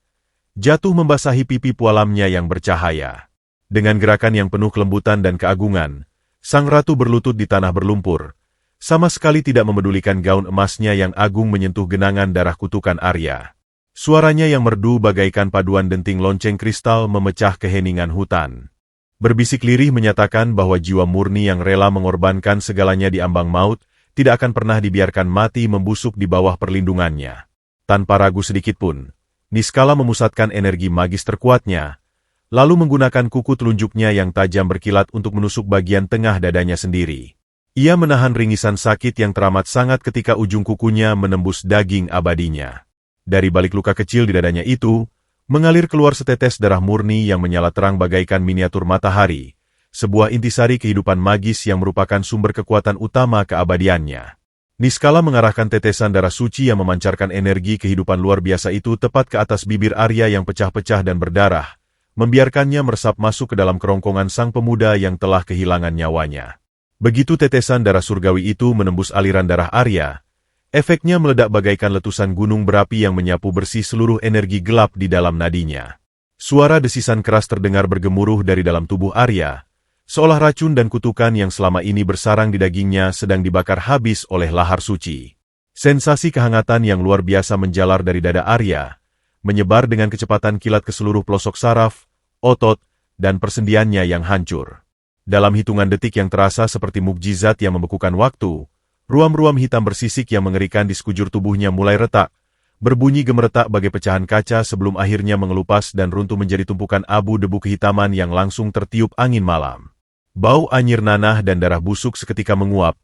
jatuh membasahi pipi pualamnya yang bercahaya. Dengan gerakan yang penuh kelembutan dan keagungan, sang ratu berlutut di tanah berlumpur, sama sekali tidak memedulikan gaun emasnya yang agung menyentuh genangan darah kutukan Arya. Suaranya yang merdu bagaikan paduan denting lonceng kristal memecah keheningan hutan. Berbisik lirih menyatakan bahwa jiwa murni yang rela mengorbankan segalanya di ambang maut, tidak akan pernah dibiarkan mati membusuk di bawah perlindungannya. Tanpa ragu sedikitpun, Niskala memusatkan energi magis terkuatnya, lalu menggunakan kuku telunjuknya yang tajam berkilat untuk menusuk bagian tengah dadanya sendiri. Ia menahan ringisan sakit yang teramat sangat ketika ujung kukunya menembus daging abadinya. Dari balik luka kecil di dadanya itu, mengalir keluar setetes darah murni yang menyala terang bagaikan miniatur matahari, sebuah intisari kehidupan magis yang merupakan sumber kekuatan utama keabadiannya. Niskala mengarahkan tetesan darah suci yang memancarkan energi kehidupan luar biasa itu tepat ke atas bibir Arya yang pecah-pecah dan berdarah, membiarkannya meresap masuk ke dalam kerongkongan sang pemuda yang telah kehilangan nyawanya. Begitu tetesan darah surgawi itu menembus aliran darah Arya, efeknya meledak bagaikan letusan gunung berapi yang menyapu bersih seluruh energi gelap di dalam nadinya. Suara desisan keras terdengar bergemuruh dari dalam tubuh Arya, seolah racun dan kutukan yang selama ini bersarang di dagingnya sedang dibakar habis oleh lahar suci. Sensasi kehangatan yang luar biasa menjalar dari dada Arya, menyebar dengan kecepatan kilat ke seluruh pelosok saraf, otot, dan persendiannya yang hancur. Dalam hitungan detik yang terasa seperti mukjizat yang membekukan waktu, ruam-ruam hitam bersisik yang mengerikan di sekujur tubuhnya mulai retak, berbunyi gemeretak bagai pecahan kaca sebelum akhirnya mengelupas dan runtuh menjadi tumpukan abu debu kehitaman yang langsung tertiup angin malam. Bau anyir nanah dan darah busuk seketika menguap,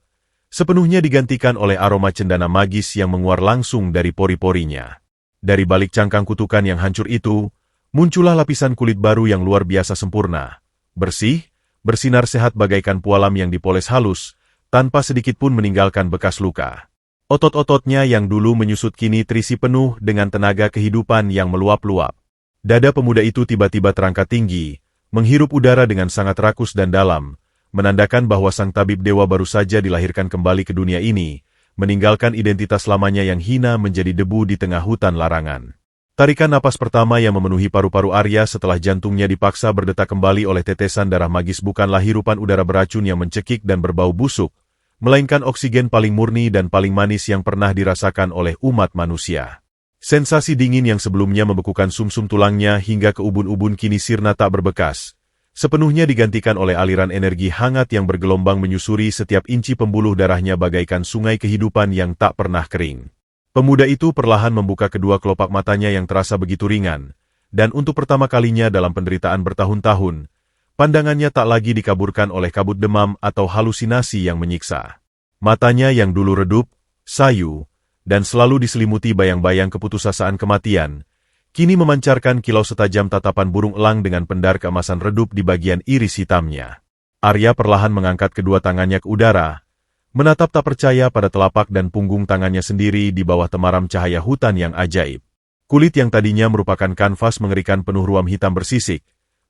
sepenuhnya digantikan oleh aroma cendana magis yang menguar langsung dari pori-porinya. Dari balik cangkang kutukan yang hancur itu, muncullah lapisan kulit baru yang luar biasa sempurna, bersih, bersinar sehat bagaikan pualam yang dipoles halus, tanpa sedikit pun meninggalkan bekas luka. Otot-ototnya yang dulu menyusut kini terisi penuh dengan tenaga kehidupan yang meluap-luap. Dada pemuda itu tiba-tiba terangkat tinggi, menghirup udara dengan sangat rakus dan dalam, menandakan bahwa sang tabib dewa baru saja dilahirkan kembali ke dunia ini, meninggalkan identitas lamanya yang hina menjadi debu di tengah hutan larangan. Tarikan napas pertama yang memenuhi paru-paru Arya setelah jantungnya dipaksa berdetak kembali oleh tetesan darah magis bukanlah hirupan udara beracun yang mencekik dan berbau busuk, melainkan oksigen paling murni dan paling manis yang pernah dirasakan oleh umat manusia. Sensasi dingin yang sebelumnya membekukan sumsum tulangnya hingga ke ubun-ubun kini sirna tak berbekas, sepenuhnya digantikan oleh aliran energi hangat yang bergelombang menyusuri setiap inci pembuluh darahnya bagaikan sungai kehidupan yang tak pernah kering. Pemuda itu perlahan membuka kedua kelopak matanya yang terasa begitu ringan, dan untuk pertama kalinya dalam penderitaan bertahun-tahun, pandangannya tak lagi dikaburkan oleh kabut demam atau halusinasi yang menyiksa. Matanya yang dulu redup, sayu, dan selalu diselimuti bayang-bayang keputusasaan kematian, kini memancarkan kilau setajam tatapan burung elang dengan pendar keemasan redup di bagian iris hitamnya. Arya perlahan mengangkat kedua tangannya ke udara, menatap tak percaya pada telapak dan punggung tangannya sendiri di bawah temaram cahaya hutan yang ajaib. Kulit yang tadinya merupakan kanvas mengerikan penuh ruam hitam bersisik,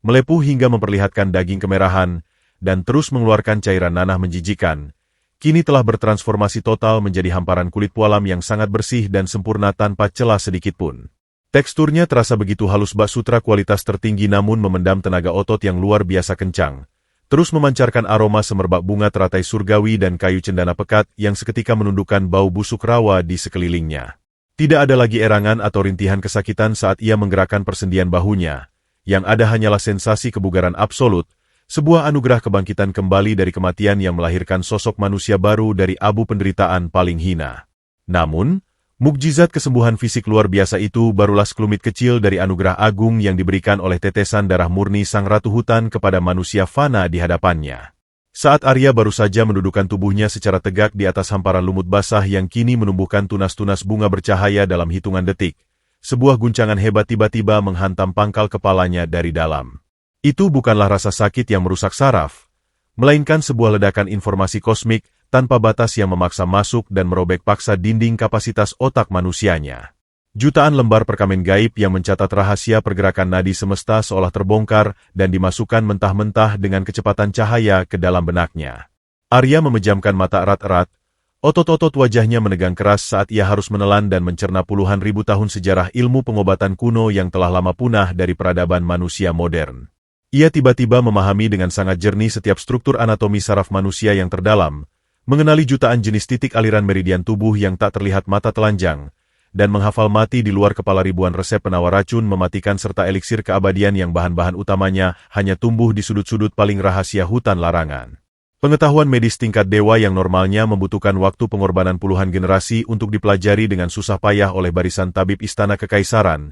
melepuh hingga memperlihatkan daging kemerahan, dan terus mengeluarkan cairan nanah menjijikan, kini telah bertransformasi total menjadi hamparan kulit pualam yang sangat bersih dan sempurna tanpa celah sedikitpun. Teksturnya terasa begitu halus bak sutra kualitas tertinggi namun memendam tenaga otot yang luar biasa kencang, terus memancarkan aroma semerbak bunga teratai surgawi dan kayu cendana pekat yang seketika menundukkan bau busuk rawa di sekelilingnya. Tidak ada lagi erangan atau rintihan kesakitan saat ia menggerakkan persendian bahunya, yang ada hanyalah sensasi kebugaran absolut, sebuah anugerah kebangkitan kembali dari kematian yang melahirkan sosok manusia baru dari abu penderitaan paling hina. Namun, mukjizat kesembuhan fisik luar biasa itu barulah sekelumit kecil dari anugerah agung yang diberikan oleh tetesan darah murni sang ratu hutan kepada manusia fana di hadapannya. Saat Arya baru saja mendudukan tubuhnya secara tegak di atas hamparan lumut basah yang kini menumbuhkan tunas-tunas bunga bercahaya dalam hitungan detik, sebuah guncangan hebat tiba-tiba menghantam pangkal kepalanya dari dalam. Itu bukanlah rasa sakit yang merusak saraf, melainkan sebuah ledakan informasi kosmik tanpa batas yang memaksa masuk dan merobek paksa dinding kapasitas otak manusianya. Jutaan lembar perkamen gaib yang mencatat rahasia pergerakan nadi semesta seolah terbongkar dan dimasukkan mentah-mentah dengan kecepatan cahaya ke dalam benaknya. Arya memejamkan mata erat-erat, otot-otot wajahnya menegang keras saat ia harus menelan dan mencerna puluhan ribu tahun sejarah ilmu pengobatan kuno yang telah lama punah dari peradaban manusia modern. Ia tiba-tiba memahami dengan sangat jernih setiap struktur anatomi saraf manusia yang terdalam, mengenali jutaan jenis titik aliran meridian tubuh yang tak terlihat mata telanjang, dan menghafal mati di luar kepala ribuan resep penawar racun mematikan serta eliksir keabadian yang bahan-bahan utamanya hanya tumbuh di sudut-sudut paling rahasia hutan larangan. Pengetahuan medis tingkat dewa yang normalnya membutuhkan waktu pengorbanan puluhan generasi untuk dipelajari dengan susah payah oleh barisan tabib istana kekaisaran,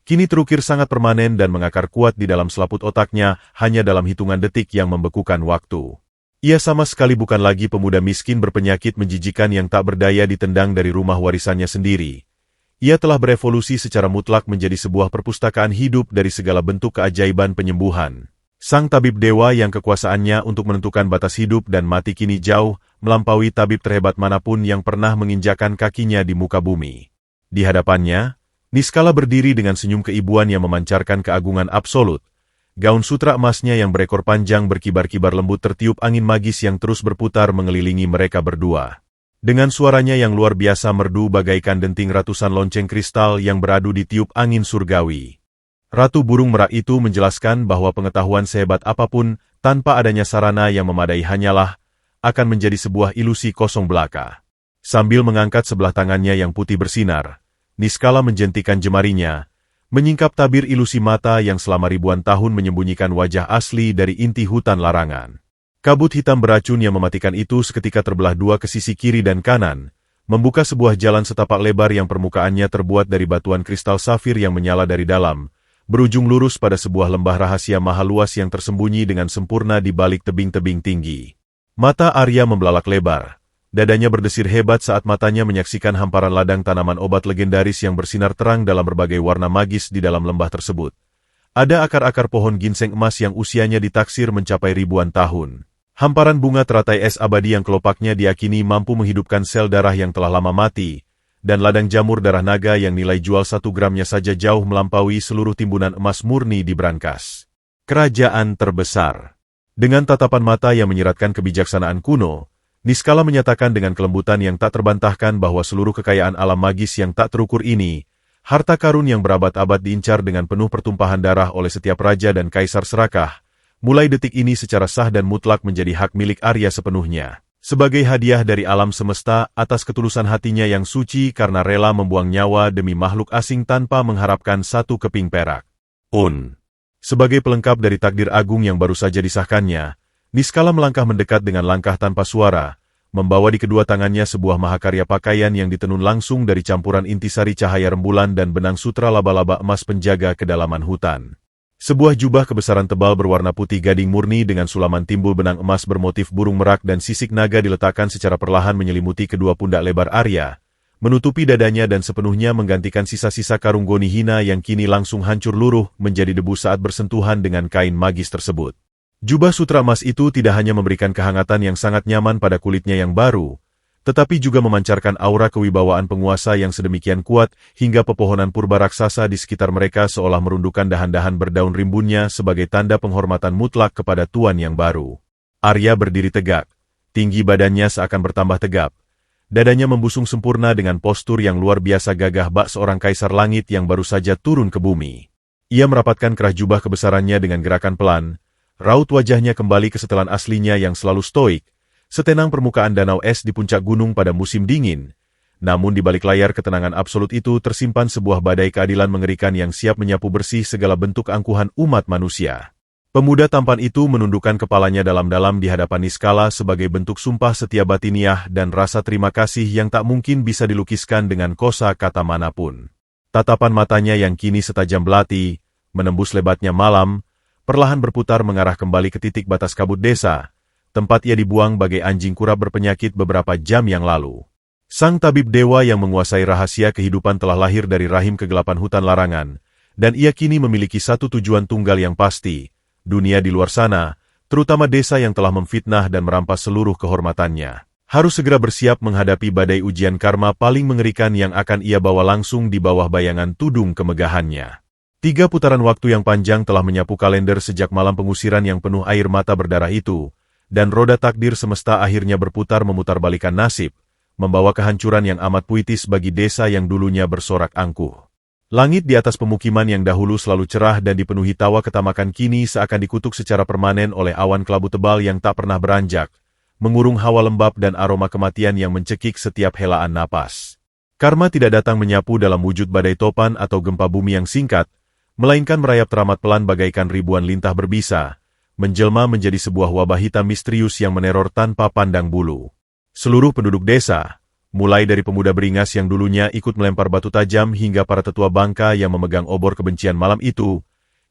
kini terukir sangat permanen dan mengakar kuat di dalam selaput otaknya hanya dalam hitungan detik yang membekukan waktu. Ia sama sekali bukan lagi pemuda miskin berpenyakit menjijikan yang tak berdaya ditendang dari rumah warisannya sendiri. Ia telah berevolusi secara mutlak menjadi sebuah perpustakaan hidup dari segala bentuk keajaiban penyembuhan. Sang tabib dewa yang kekuasaannya untuk menentukan batas hidup dan mati kini jauh melampaui tabib terhebat manapun yang pernah menginjakan kakinya di muka bumi. Di hadapannya, Niskala berdiri dengan senyum keibuan yang memancarkan keagungan absolut. Gaun sutra emasnya yang berekor panjang berkibar-kibar lembut tertiup angin magis yang terus berputar mengelilingi mereka berdua. Dengan suaranya yang luar biasa merdu bagaikan denting ratusan lonceng kristal yang beradu di tiup angin surgawi. Ratu burung merak itu menjelaskan bahwa pengetahuan sehebat apapun tanpa adanya sarana yang memadai hanyalah akan menjadi sebuah ilusi kosong belaka. Sambil mengangkat sebelah tangannya yang putih bersinar, Niskala menjentikan jemarinya, menyingkap tabir ilusi mata yang selama ribuan tahun menyembunyikan wajah asli dari inti hutan larangan. Kabut hitam beracun yang mematikan itu seketika terbelah dua ke sisi kiri dan kanan, membuka sebuah jalan setapak lebar yang permukaannya terbuat dari batuan kristal safir yang menyala dari dalam, berujung lurus pada sebuah lembah rahasia maha luas yang tersembunyi dengan sempurna di balik tebing-tebing tinggi. Mata Arya membelalak lebar, dadanya berdesir hebat saat matanya menyaksikan hamparan ladang tanaman obat legendaris yang bersinar terang dalam berbagai warna magis di dalam lembah tersebut. Ada akar-akar pohon ginseng emas yang usianya ditaksir mencapai ribuan tahun. Hamparan bunga teratai es abadi yang kelopaknya diakini mampu menghidupkan sel darah yang telah lama mati, dan ladang jamur darah naga yang nilai jual 1 gramnya saja jauh melampaui seluruh timbunan emas murni di brankas. Kerajaan terbesar. Dengan tatapan mata yang menyiratkan kebijaksanaan kuno, Niskala menyatakan dengan kelembutan yang tak terbantahkan bahwa seluruh kekayaan alam magis yang tak terukur ini, harta karun yang berabad-abad diincar dengan penuh pertumpahan darah oleh setiap raja dan kaisar serakah, mulai detik ini secara sah dan mutlak menjadi hak milik Arya sepenuhnya. Sebagai hadiah dari alam semesta atas ketulusan hatinya yang suci karena rela membuang nyawa demi makhluk asing tanpa mengharapkan satu keping perak. Sebagai pelengkap dari takdir agung yang baru saja disahkannya, Niskala melangkah mendekat dengan langkah tanpa suara, membawa di kedua tangannya sebuah mahakarya pakaian yang ditenun langsung dari campuran intisari cahaya rembulan dan benang sutra laba-laba emas penjaga kedalaman hutan. Sebuah jubah kebesaran tebal berwarna putih gading murni dengan sulaman timbul benang emas bermotif burung merak dan sisik naga diletakkan secara perlahan menyelimuti kedua pundak lebar Arya, menutupi dadanya dan sepenuhnya menggantikan sisa-sisa karung goni hina yang kini langsung hancur luruh menjadi debu saat bersentuhan dengan kain magis tersebut. Jubah sutra emas itu tidak hanya memberikan kehangatan yang sangat nyaman pada kulitnya yang baru, tetapi juga memancarkan aura kewibawaan penguasa yang sedemikian kuat hingga pepohonan purba raksasa di sekitar mereka seolah merundukkan dahan-dahan berdaun rimbunnya sebagai tanda penghormatan mutlak kepada tuan yang baru. Arya berdiri tegak, tinggi badannya seakan bertambah tegap. Dadanya membusung sempurna dengan postur yang luar biasa gagah bak seorang kaisar langit yang baru saja turun ke bumi. Ia merapatkan kerah jubah kebesarannya dengan gerakan pelan, raut wajahnya kembali ke setelan aslinya yang selalu stoik, setenang permukaan danau es di puncak gunung pada musim dingin. Namun di balik layar ketenangan absolut itu tersimpan sebuah badai keadilan mengerikan yang siap menyapu bersih segala bentuk angkuhan umat manusia. Pemuda tampan itu menundukkan kepalanya dalam-dalam di hadapan Niskala sebagai bentuk sumpah setia batiniah dan rasa terima kasih yang tak mungkin bisa dilukiskan dengan kosa kata manapun. Tatapan matanya yang kini setajam belati, menembus lebatnya malam, perlahan berputar mengarah kembali ke titik batas kabut desa, tempat ia dibuang bagai anjing kurap berpenyakit beberapa jam yang lalu. Sang tabib dewa yang menguasai rahasia kehidupan telah lahir dari rahim kegelapan hutan larangan, dan ia kini memiliki satu tujuan tunggal yang pasti, dunia di luar sana, terutama desa yang telah memfitnah dan merampas seluruh kehormatannya. Harus segera bersiap menghadapi badai ujian karma paling mengerikan yang akan ia bawa langsung di bawah bayangan tudung kemegahannya. 3 putaran waktu yang panjang telah menyapu kalender sejak malam pengusiran yang penuh air mata berdarah itu, dan roda takdir semesta akhirnya berputar memutarbalikkan nasib, membawa kehancuran yang amat puitis bagi desa yang dulunya bersorak angkuh. Langit di atas pemukiman yang dahulu selalu cerah dan dipenuhi tawa ketamakan kini seakan dikutuk secara permanen oleh awan kelabu tebal yang tak pernah beranjak, mengurung hawa lembab dan aroma kematian yang mencekik setiap helaan napas. Karma tidak datang menyapu dalam wujud badai topan atau gempa bumi yang singkat, melainkan merayap teramat pelan bagaikan ribuan lintah berbisa, menjelma menjadi sebuah wabah hitam misterius yang meneror tanpa pandang bulu. Seluruh penduduk desa, mulai dari pemuda beringas yang dulunya ikut melempar batu tajam hingga para tetua bangka yang memegang obor kebencian malam itu,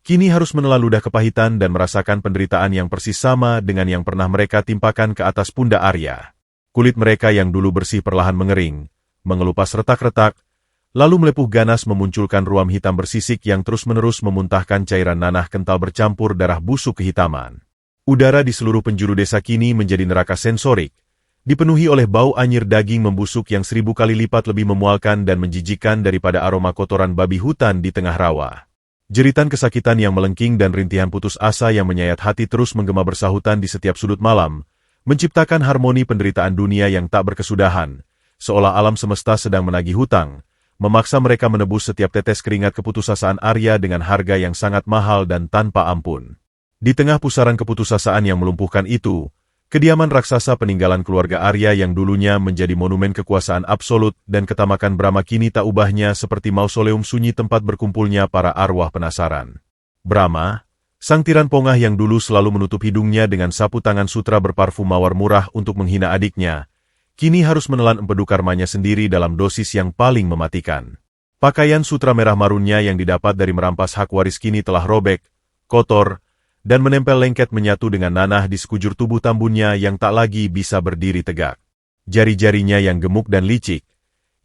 kini harus menelan ludah kepahitan dan merasakan penderitaan yang persis sama dengan yang pernah mereka timpakan ke atas pundak Arya. Kulit mereka yang dulu bersih perlahan mengering, mengelupas retak-retak, lalu melepuh ganas memunculkan ruam hitam bersisik yang terus-menerus memuntahkan cairan nanah kental bercampur darah busuk kehitaman. Udara di seluruh penjuru desa kini menjadi neraka sensorik, dipenuhi oleh bau anyir daging membusuk yang 1000 kali lipat lebih memualkan dan menjijikkan daripada aroma kotoran babi hutan di tengah rawa. Jeritan kesakitan yang melengking dan rintihan putus asa yang menyayat hati terus menggema bersahutan di setiap sudut malam, menciptakan harmoni penderitaan dunia yang tak berkesudahan, seolah alam semesta sedang menagih hutang, memaksa mereka menebus setiap tetes keringat keputusasaan Arya dengan harga yang sangat mahal dan tanpa ampun. Di tengah pusaran keputusasaan yang melumpuhkan itu, kediaman raksasa peninggalan keluarga Arya yang dulunya menjadi monumen kekuasaan absolut dan ketamakan Brahma kini tak ubahnya seperti mausoleum sunyi tempat berkumpulnya para arwah penasaran. Brahma, sang tiran pongah yang dulu selalu menutup hidungnya dengan sapu tangan sutra berparfum mawar murah untuk menghina adiknya, kini harus menelan empedu karmanya sendiri dalam dosis yang paling mematikan. Pakaian sutra merah marunnya yang didapat dari merampas hak waris kini telah robek, kotor, dan menempel lengket menyatu dengan nanah di sekujur tubuh tambunnya yang tak lagi bisa berdiri tegak. Jari-jarinya yang gemuk dan licik,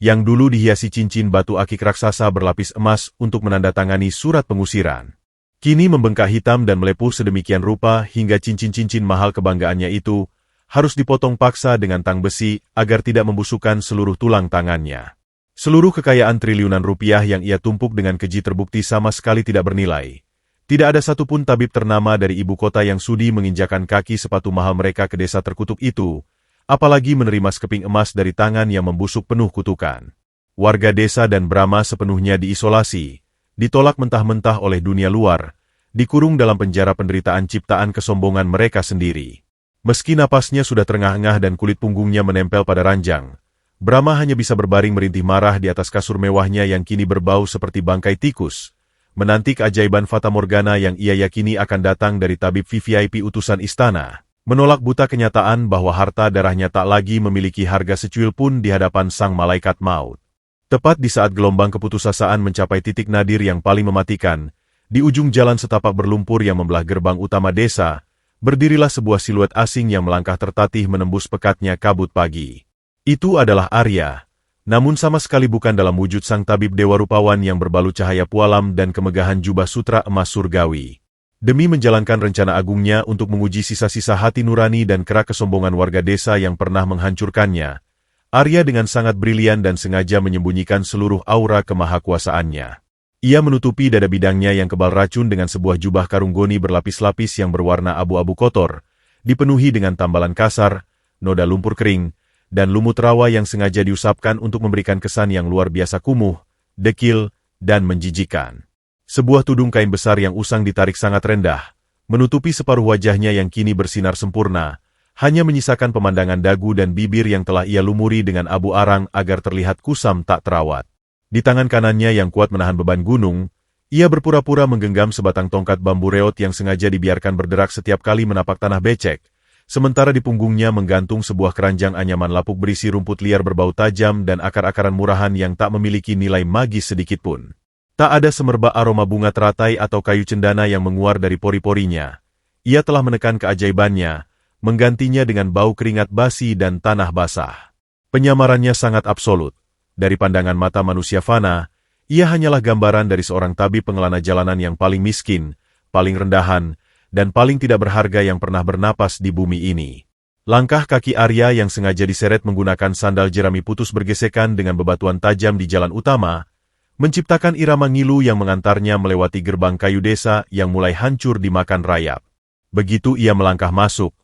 yang dulu dihiasi cincin batu akik raksasa berlapis emas untuk menandatangani surat pengusiran, kini membengkak hitam dan melepuh sedemikian rupa hingga cincin-cincin mahal kebanggaannya itu harus dipotong paksa dengan tang besi agar tidak membusukkan seluruh tulang tangannya. Seluruh kekayaan triliunan rupiah yang ia tumpuk dengan keji terbukti sama sekali tidak bernilai. Tidak ada satupun tabib ternama dari ibu kota yang sudi menginjakan kaki sepatu mahal mereka ke desa terkutuk itu, apalagi menerima sekeping emas dari tangan yang membusuk penuh kutukan. Warga desa dan Brahma sepenuhnya diisolasi, ditolak mentah-mentah oleh dunia luar, dikurung dalam penjara penderitaan ciptaan kesombongan mereka sendiri. Meski napasnya sudah terengah-engah dan kulit punggungnya menempel pada ranjang, Brahma hanya bisa berbaring merintih marah di atas kasur mewahnya yang kini berbau seperti bangkai tikus, menanti keajaiban Fata Morgana yang ia yakini akan datang dari tabib VVIP utusan istana, menolak buta kenyataan bahwa harta darahnya tak lagi memiliki harga secuil pun di hadapan sang malaikat maut. Tepat di saat gelombang keputusasaan mencapai titik nadir yang paling mematikan, di ujung jalan setapak berlumpur yang membelah gerbang utama desa, berdirilah sebuah siluet asing yang melangkah tertatih menembus pekatnya kabut pagi. Itu adalah Arya. Namun sama sekali bukan dalam wujud sang tabib dewa rupawan yang berbalut cahaya pualam dan kemegahan jubah sutra emas surgawi. Demi menjalankan rencana agungnya untuk menguji sisa-sisa hati nurani dan kerak kesombongan warga desa yang pernah menghancurkannya, Arya dengan sangat brilian dan sengaja menyembunyikan seluruh aura kemahakuasaannya. Ia menutupi dada bidangnya yang kebal racun dengan sebuah jubah karung goni berlapis-lapis yang berwarna abu-abu kotor, dipenuhi dengan tambalan kasar, noda lumpur kering, dan lumut rawa yang sengaja diusapkan untuk memberikan kesan yang luar biasa kumuh, dekil, dan menjijikan. Sebuah tudung kain besar yang usang ditarik sangat rendah, menutupi separuh wajahnya yang kini bersinar sempurna, hanya menyisakan pemandangan dagu dan bibir yang telah ia lumuri dengan abu arang agar terlihat kusam tak terawat. Di tangan kanannya yang kuat menahan beban gunung, ia berpura-pura menggenggam sebatang tongkat bambu reot yang sengaja dibiarkan berderak setiap kali menapak tanah becek, sementara di punggungnya menggantung sebuah keranjang anyaman lapuk berisi rumput liar berbau tajam dan akar-akaran murahan yang tak memiliki nilai magis sedikitpun. Tak ada semerbak aroma bunga teratai atau kayu cendana yang menguar dari pori-porinya. Ia telah menekan keajaibannya, menggantinya dengan bau keringat basi dan tanah basah. Penyamarannya sangat absolut. Dari pandangan mata manusia fana, ia hanyalah gambaran dari seorang tabib pengelana jalanan yang paling miskin, paling rendahan, dan paling tidak berharga yang pernah bernapas di bumi ini. Langkah kaki Arya yang sengaja diseret menggunakan sandal jerami putus bergesekan dengan bebatuan tajam di jalan utama, menciptakan irama ngilu yang mengantarnya melewati gerbang kayu desa yang mulai hancur dimakan rayap. Begitu ia melangkah masuk,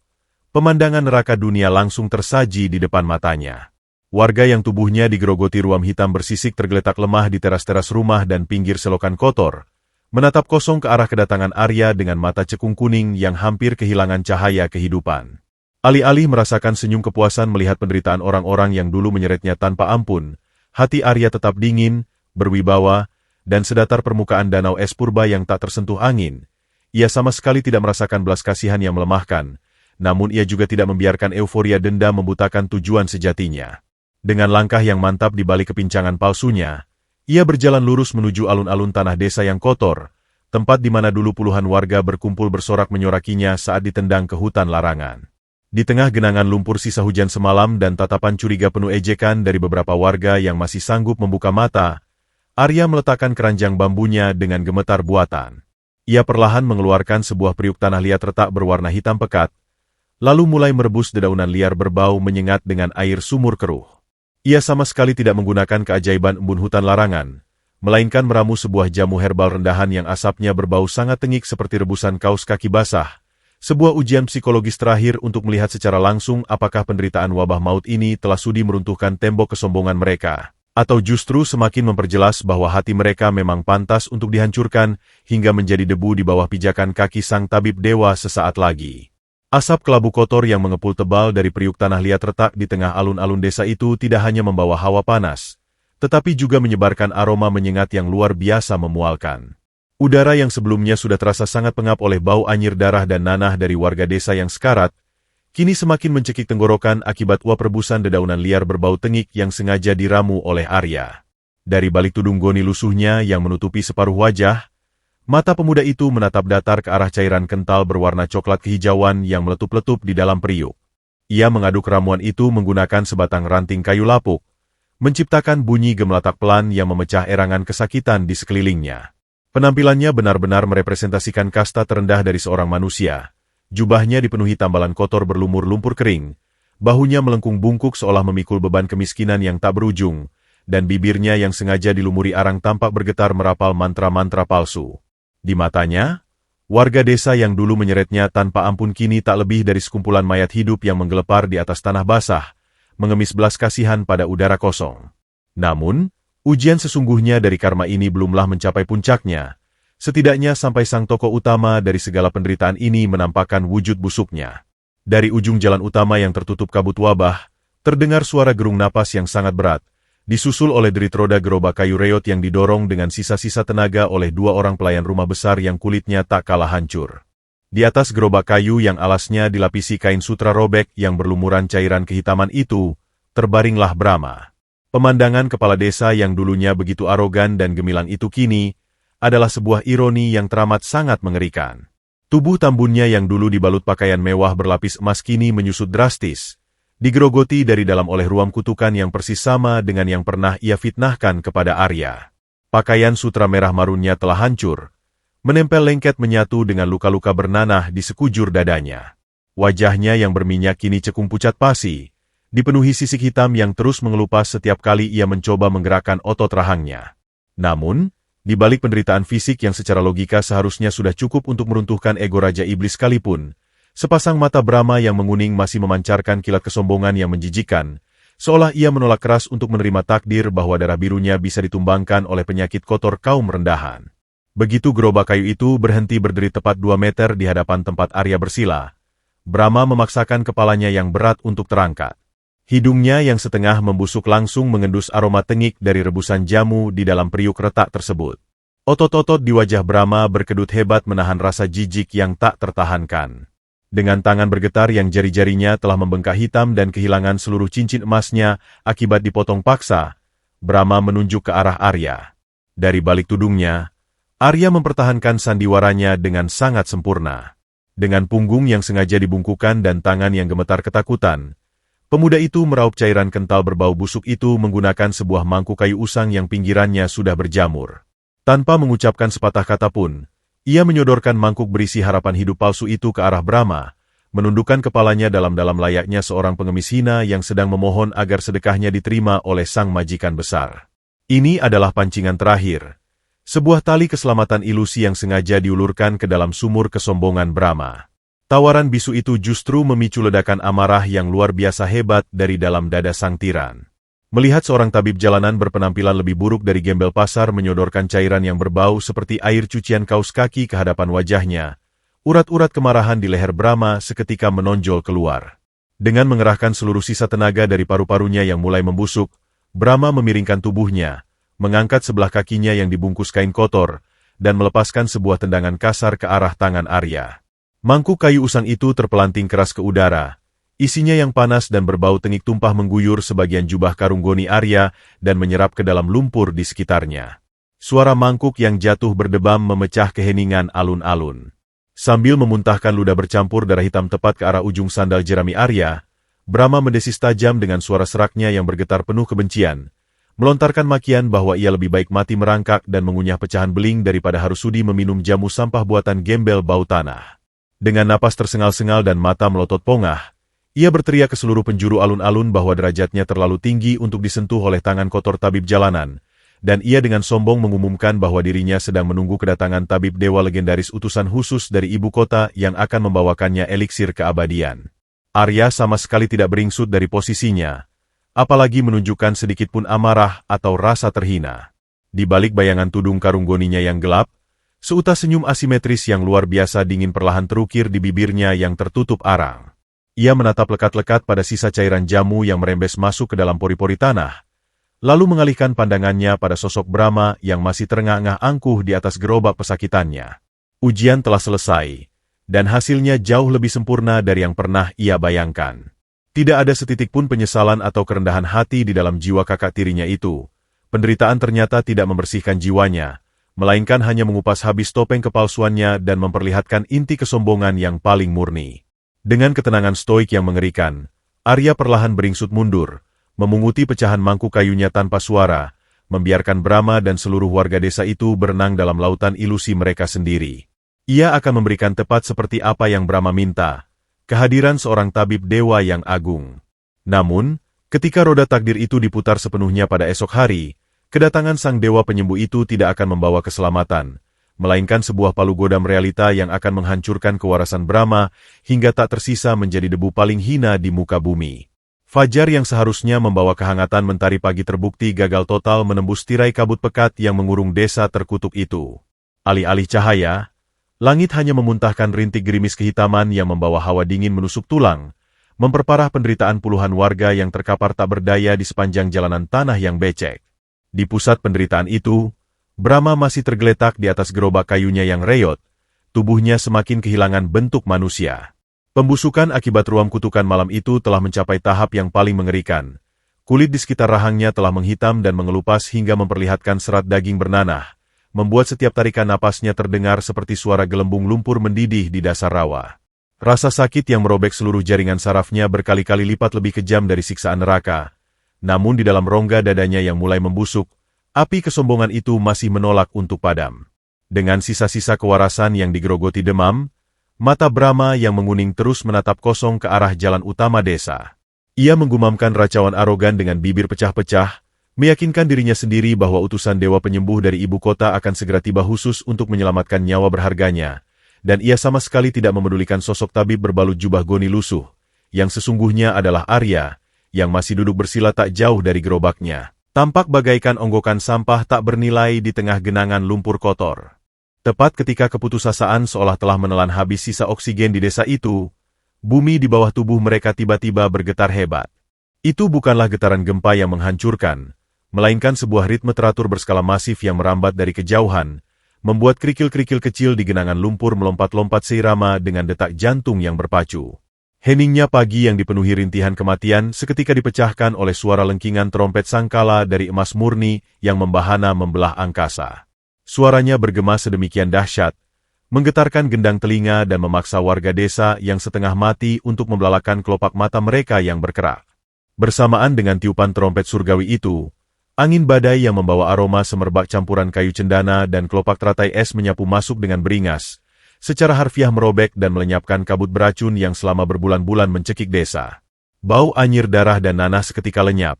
pemandangan neraka dunia langsung tersaji di depan matanya. Warga yang tubuhnya digerogoti ruam hitam bersisik tergeletak lemah di teras-teras rumah dan pinggir selokan kotor, menatap kosong ke arah kedatangan Arya dengan mata cekung kuning yang hampir kehilangan cahaya kehidupan. Alih-alih merasakan senyum kepuasan melihat penderitaan orang-orang yang dulu menyeretnya tanpa ampun, hati Arya tetap dingin, berwibawa, dan sedatar permukaan danau es purba yang tak tersentuh angin. Ia sama sekali tidak merasakan belas kasihan yang melemahkan, namun ia juga tidak membiarkan euforia dendam membutakan tujuan sejatinya. Dengan langkah yang mantap di balik kepincangan palsunya, ia berjalan lurus menuju alun-alun tanah desa yang kotor, tempat di mana dulu puluhan warga berkumpul bersorak menyorakinya saat ditendang ke hutan larangan. Di tengah genangan lumpur sisa hujan semalam dan tatapan curiga penuh ejekan dari beberapa warga yang masih sanggup membuka mata, Arya meletakkan keranjang bambunya dengan gemetar buatan. Ia perlahan mengeluarkan sebuah periuk tanah liat retak berwarna hitam pekat, lalu mulai merebus dedaunan liar berbau menyengat dengan air sumur keruh. Ia sama sekali tidak menggunakan keajaiban embun hutan larangan, melainkan meramu sebuah jamu herbal rendahan yang asapnya berbau sangat tengik seperti rebusan kaos kaki basah, sebuah ujian psikologis terakhir untuk melihat secara langsung apakah penderitaan wabah maut ini telah sudi meruntuhkan tembok kesombongan mereka, atau justru semakin memperjelas bahwa hati mereka memang pantas untuk dihancurkan hingga menjadi debu di bawah pijakan kaki sang tabib dewa sesaat lagi. Asap kelabu kotor yang mengepul tebal dari periuk tanah liat retak di tengah alun-alun desa itu tidak hanya membawa hawa panas, tetapi juga menyebarkan aroma menyengat yang luar biasa memualkan. Udara yang sebelumnya sudah terasa sangat pengap oleh bau anyir darah dan nanah dari warga desa yang sekarat, kini semakin mencekik tenggorokan akibat uap rebusan dedaunan liar berbau tengik yang sengaja diramu oleh Arya. Dari balik tudung goni lusuhnya yang menutupi separuh wajah, mata pemuda itu menatap datar ke arah cairan kental berwarna coklat kehijauan yang meletup-letup di dalam periuk. Ia mengaduk ramuan itu menggunakan sebatang ranting kayu lapuk, menciptakan bunyi gemelatak pelan yang memecah erangan kesakitan di sekelilingnya. Penampilannya benar-benar merepresentasikan kasta terendah dari seorang manusia. Jubahnya dipenuhi tambalan kotor berlumur lumpur kering, bahunya melengkung bungkuk seolah memikul beban kemiskinan yang tak berujung, dan bibirnya yang sengaja dilumuri arang tampak bergetar merapal mantra-mantra palsu. Di matanya, warga desa yang dulu menyeretnya tanpa ampun kini tak lebih dari sekumpulan mayat hidup yang menggelepar di atas tanah basah, mengemis belas kasihan pada udara kosong. Namun, ujian sesungguhnya dari karma ini belumlah mencapai puncaknya, setidaknya sampai sang tokoh utama dari segala penderitaan ini menampakkan wujud busuknya. Dari ujung jalan utama yang tertutup kabut wabah, terdengar suara gerung napas yang sangat berat, disusul oleh derit roda gerobak kayu reot yang didorong dengan sisa-sisa tenaga oleh dua orang pelayan rumah besar yang kulitnya tak kalah hancur. Di atas gerobak kayu yang alasnya dilapisi kain sutra robek yang berlumuran cairan kehitaman itu, terbaringlah Brahma. Pemandangan kepala desa yang dulunya begitu arogan dan gemilang itu kini, adalah sebuah ironi yang teramat sangat mengerikan. Tubuh tambunnya yang dulu dibalut pakaian mewah berlapis emas kini menyusut drastis, digerogoti dari dalam oleh ruam kutukan yang persis sama dengan yang pernah ia fitnahkan kepada Arya. Pakaian sutra merah marunnya telah hancur, menempel lengket menyatu dengan luka-luka bernanah di sekujur dadanya. Wajahnya yang berminyak kini cekung pucat pasi, dipenuhi sisik hitam yang terus mengelupas setiap kali ia mencoba menggerakkan otot rahangnya. Namun, di balik penderitaan fisik yang secara logika seharusnya sudah cukup untuk meruntuhkan ego Raja Iblis sekalipun, sepasang mata Brahma yang menguning masih memancarkan kilat kesombongan yang menjijikkan, seolah ia menolak keras untuk menerima takdir bahwa darah birunya bisa ditumbangkan oleh penyakit kotor kaum rendahan. Begitu gerobak kayu itu berhenti berdiri tepat 2 meter di hadapan tempat Arya bersila, Brahma memaksakan kepalanya yang berat untuk terangkat. Hidungnya yang setengah membusuk langsung mengendus aroma tengik dari rebusan jamu di dalam periuk retak tersebut. Otot-otot di wajah Brahma berkedut hebat menahan rasa jijik yang tak tertahankan. Dengan tangan bergetar yang jari-jarinya telah membengkak hitam dan kehilangan seluruh cincin emasnya akibat dipotong paksa, Brahma menunjuk ke arah Arya. Dari balik tudungnya, Arya mempertahankan sandiwaranya dengan sangat sempurna. Dengan punggung yang sengaja dibungkukkan dan tangan yang gemetar ketakutan, pemuda itu meraup cairan kental berbau busuk itu menggunakan sebuah mangkuk kayu usang yang pinggirannya sudah berjamur. Tanpa mengucapkan sepatah kata pun, ia menyodorkan mangkuk berisi harapan hidup palsu itu ke arah Brahma, menundukkan kepalanya dalam-dalam layaknya seorang pengemis hina yang sedang memohon agar sedekahnya diterima oleh sang majikan besar. Ini adalah pancingan terakhir. Sebuah tali keselamatan ilusi yang sengaja diulurkan ke dalam sumur kesombongan Brahma. Tawaran bisu itu justru memicu ledakan amarah yang luar biasa hebat dari dalam dada sang tiran. Melihat seorang tabib jalanan berpenampilan lebih buruk dari gembel pasar menyodorkan cairan yang berbau seperti air cucian kaus kaki ke hadapan wajahnya, urat-urat kemarahan di leher Brahma seketika menonjol keluar. Dengan mengerahkan seluruh sisa tenaga dari paru-parunya yang mulai membusuk, Brahma memiringkan tubuhnya, mengangkat sebelah kakinya yang dibungkus kain kotor, dan melepaskan sebuah tendangan kasar ke arah tangan Arya. Mangkuk kayu usang itu terpelanting keras ke udara. Isinya yang panas dan berbau tengik tumpah mengguyur sebagian jubah karunggoni Arya dan menyerap ke dalam lumpur di sekitarnya. Suara mangkuk yang jatuh berdebam memecah keheningan alun-alun. Sambil memuntahkan ludah bercampur darah hitam tepat ke arah ujung sandal jerami Arya, Brahma mendesis tajam dengan suara seraknya yang bergetar penuh kebencian, melontarkan makian bahwa ia lebih baik mati merangkak dan mengunyah pecahan beling daripada harus sudi meminum jamu sampah buatan gembel bau tanah. Dengan napas tersengal-sengal dan mata melotot pongah, ia berteriak ke seluruh penjuru alun-alun bahwa derajatnya terlalu tinggi untuk disentuh oleh tangan kotor tabib jalanan, dan ia dengan sombong mengumumkan bahwa dirinya sedang menunggu kedatangan tabib dewa legendaris utusan khusus dari ibu kota yang akan membawakannya eliksir keabadian. Arya sama sekali tidak beringsut dari posisinya, apalagi menunjukkan sedikitpun amarah atau rasa terhina. Di balik bayangan tudung karunggoninya yang gelap, seutas senyum asimetris yang luar biasa dingin perlahan terukir di bibirnya yang tertutup arang. Ia menatap lekat-lekat pada sisa cairan jamu yang merembes masuk ke dalam pori-pori tanah, lalu mengalihkan pandangannya pada sosok Brahma yang masih terengah-engah angkuh di atas gerobak pesakitannya. Ujian telah selesai, dan hasilnya jauh lebih sempurna dari yang pernah ia bayangkan. Tidak ada setitik pun penyesalan atau kerendahan hati di dalam jiwa kakak tirinya itu. Penderitaan ternyata tidak membersihkan jiwanya, melainkan hanya mengupas habis topeng kepalsuannya dan memperlihatkan inti kesombongan yang paling murni. Dengan ketenangan stoik yang mengerikan, Arya perlahan beringsut mundur, memunguti pecahan mangkuk kayunya tanpa suara, membiarkan Brahma dan seluruh warga desa itu berenang dalam lautan ilusi mereka sendiri. Ia akan memberikan tepat seperti apa yang Brahma minta, kehadiran seorang tabib dewa yang agung. Namun, ketika roda takdir itu diputar sepenuhnya pada esok hari, kedatangan sang dewa penyembuh itu tidak akan membawa keselamatan, melainkan sebuah palu godam realita yang akan menghancurkan kewarasan Brahma hingga tak tersisa menjadi debu paling hina di muka bumi. Fajar yang seharusnya membawa kehangatan mentari pagi terbukti gagal total menembus tirai kabut pekat yang mengurung desa terkutuk itu. Alih-alih cahaya, langit hanya memuntahkan rintik gerimis kehitaman yang membawa hawa dingin menusuk tulang, memperparah penderitaan puluhan warga yang terkapar tak berdaya di sepanjang jalanan tanah yang becek. Di pusat penderitaan itu, Brahma masih tergeletak di atas gerobak kayunya yang reyot, tubuhnya semakin kehilangan bentuk manusia. Pembusukan akibat ruam kutukan malam itu telah mencapai tahap yang paling mengerikan. Kulit di sekitar rahangnya telah menghitam dan mengelupas hingga memperlihatkan serat daging bernanah, membuat setiap tarikan napasnya terdengar seperti suara gelembung lumpur mendidih di dasar rawa. Rasa sakit yang merobek seluruh jaringan sarafnya berkali-kali lipat lebih kejam dari siksaan neraka. Namun di dalam rongga dadanya yang mulai membusuk, api kesombongan itu masih menolak untuk padam. Dengan sisa-sisa kewarasan yang digerogoti demam, mata Brahma yang menguning terus menatap kosong ke arah jalan utama desa. Ia menggumamkan racauan arogan dengan bibir pecah-pecah, meyakinkan dirinya sendiri bahwa utusan dewa penyembuh dari ibu kota akan segera tiba khusus untuk menyelamatkan nyawa berharganya, dan ia sama sekali tidak memedulikan sosok tabib berbalut jubah goni lusuh, yang sesungguhnya adalah Arya, yang masih duduk bersila tak jauh dari gerobaknya. Tampak bagaikan onggokan sampah tak bernilai di tengah genangan lumpur kotor. Tepat ketika keputusasaan seolah telah menelan habis sisa oksigen di desa itu, bumi di bawah tubuh mereka tiba-tiba bergetar hebat. Itu bukanlah getaran gempa yang menghancurkan, melainkan sebuah ritme teratur berskala masif yang merambat dari kejauhan, membuat kerikil-kerikil kecil di genangan lumpur melompat-lompat seirama dengan detak jantung yang berpacu. Heningnya pagi yang dipenuhi rintihan kematian seketika dipecahkan oleh suara lengkingan trompet sangkala dari emas murni yang membahana membelah angkasa. Suaranya bergema sedemikian dahsyat, menggetarkan gendang telinga dan memaksa warga desa yang setengah mati untuk membelalakan kelopak mata mereka yang berkerak. Bersamaan dengan tiupan trompet surgawi itu, angin badai yang membawa aroma semerbak campuran kayu cendana dan kelopak teratai es menyapu masuk dengan beringas, secara harfiah merobek dan melenyapkan kabut beracun yang selama berbulan-bulan mencekik desa. Bau anyir darah dan nanah seketika lenyap,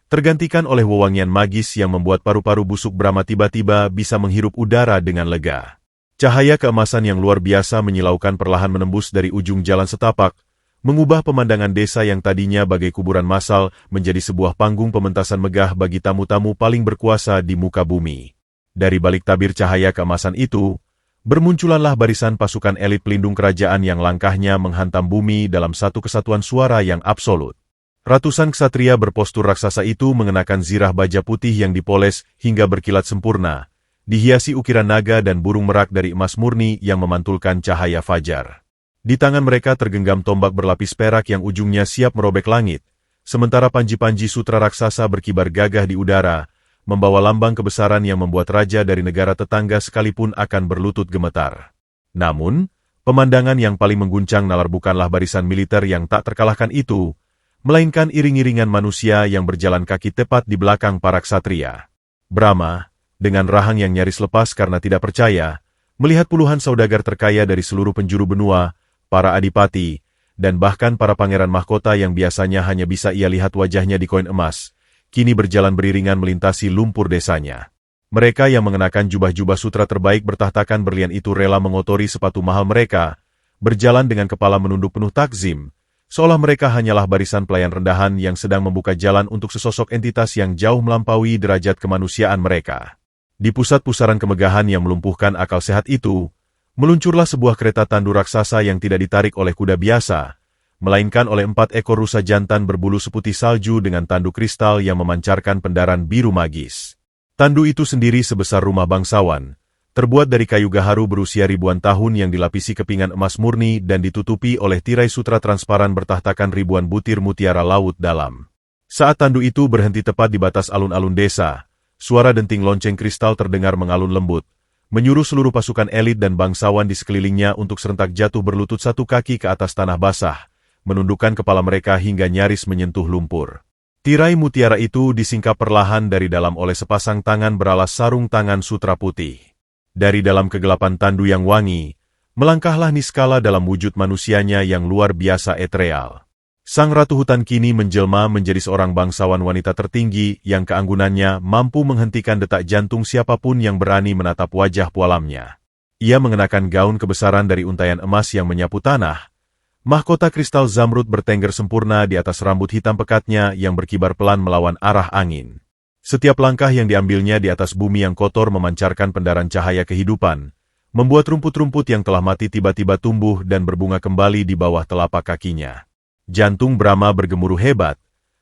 tergantikan oleh wewangian magis yang membuat paru-paru busuk Brahma tiba-tiba bisa menghirup udara dengan lega. Cahaya keemasan yang luar biasa menyilaukan perlahan menembus dari ujung jalan setapak, mengubah pemandangan desa yang tadinya bagai kuburan massal menjadi sebuah panggung pementasan megah bagi tamu-tamu paling berkuasa di muka bumi. Dari balik tabir cahaya keemasan itu, bermunculanlah barisan pasukan elit pelindung kerajaan yang langkahnya menghantam bumi dalam satu kesatuan suara yang absolut. Ratusan ksatria berpostur raksasa itu mengenakan zirah baja putih yang dipoles hingga berkilat sempurna, dihiasi ukiran naga dan burung merak dari emas murni yang memantulkan cahaya fajar. Di tangan mereka tergenggam tombak berlapis perak yang ujungnya siap merobek langit, sementara panji-panji sutra raksasa berkibar gagah di udara, membawa lambang kebesaran yang membuat raja dari negara tetangga sekalipun akan berlutut gemetar. Namun, pemandangan yang paling mengguncang nalar bukanlah barisan militer yang tak terkalahkan itu, melainkan iring-iringan manusia yang berjalan kaki tepat di belakang para ksatria. Brahma, dengan rahang yang nyaris lepas karena tidak percaya, melihat puluhan saudagar terkaya dari seluruh penjuru benua, para adipati, dan bahkan para pangeran mahkota yang biasanya hanya bisa ia lihat wajahnya di koin emas, kini berjalan beriringan melintasi lumpur desanya. Mereka yang mengenakan jubah-jubah sutra terbaik bertahtakan berlian itu rela mengotori sepatu mahal mereka, berjalan dengan kepala menunduk penuh takzim, seolah mereka hanyalah barisan pelayan rendahan yang sedang membuka jalan untuk sesosok entitas yang jauh melampaui derajat kemanusiaan mereka. Di pusat pusaran kemegahan yang melumpuhkan akal sehat itu, meluncurlah sebuah kereta tandu raksasa yang tidak ditarik oleh kuda biasa, melainkan oleh 4 ekor rusa jantan berbulu seputih salju dengan tandu kristal yang memancarkan pendaran biru magis. Tandu itu sendiri sebesar rumah bangsawan, terbuat dari kayu gaharu berusia ribuan tahun yang dilapisi kepingan emas murni dan ditutupi oleh tirai sutra transparan bertahtakan ribuan butir mutiara laut dalam. Saat tandu itu berhenti tepat di batas alun-alun desa, suara denting lonceng kristal terdengar mengalun lembut, menyuruh seluruh pasukan elit dan bangsawan di sekelilingnya untuk serentak jatuh berlutut satu kaki ke atas tanah basah, menundukkan kepala mereka hingga nyaris menyentuh lumpur. Tirai mutiara itu disingkap perlahan dari dalam oleh sepasang tangan beralas sarung tangan sutra putih. Dari dalam kegelapan tandu yang wangi, melangkahlah Niskala dalam wujud manusianya yang luar biasa ethereal. Sang Ratu Hutan kini menjelma menjadi seorang bangsawan wanita tertinggi yang keanggunannya mampu menghentikan detak jantung siapapun yang berani menatap wajah pualamnya. Ia mengenakan gaun kebesaran dari untaian emas yang menyapu tanah. Mahkota kristal zamrud bertengger sempurna di atas rambut hitam pekatnya yang berkibar pelan melawan arah angin. Setiap langkah yang diambilnya di atas bumi yang kotor memancarkan pendaran cahaya kehidupan, membuat rumput-rumput yang telah mati tiba-tiba tumbuh dan berbunga kembali di bawah telapak kakinya. Jantung Brahma bergemuruh hebat,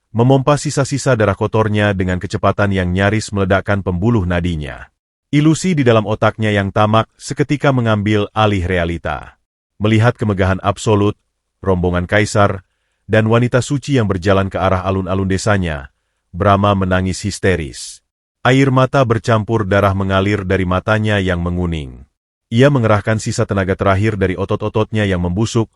memompa sisa-sisa darah kotornya dengan kecepatan yang nyaris meledakkan pembuluh nadinya. Ilusi di dalam otaknya yang tamak seketika mengambil alih realita. Melihat kemegahan absolut, rombongan kaisar, dan wanita suci yang berjalan ke arah alun-alun desanya, Brahma menangis histeris. Air mata bercampur darah mengalir dari matanya yang menguning. Ia mengerahkan sisa tenaga terakhir dari otot-ototnya yang membusuk,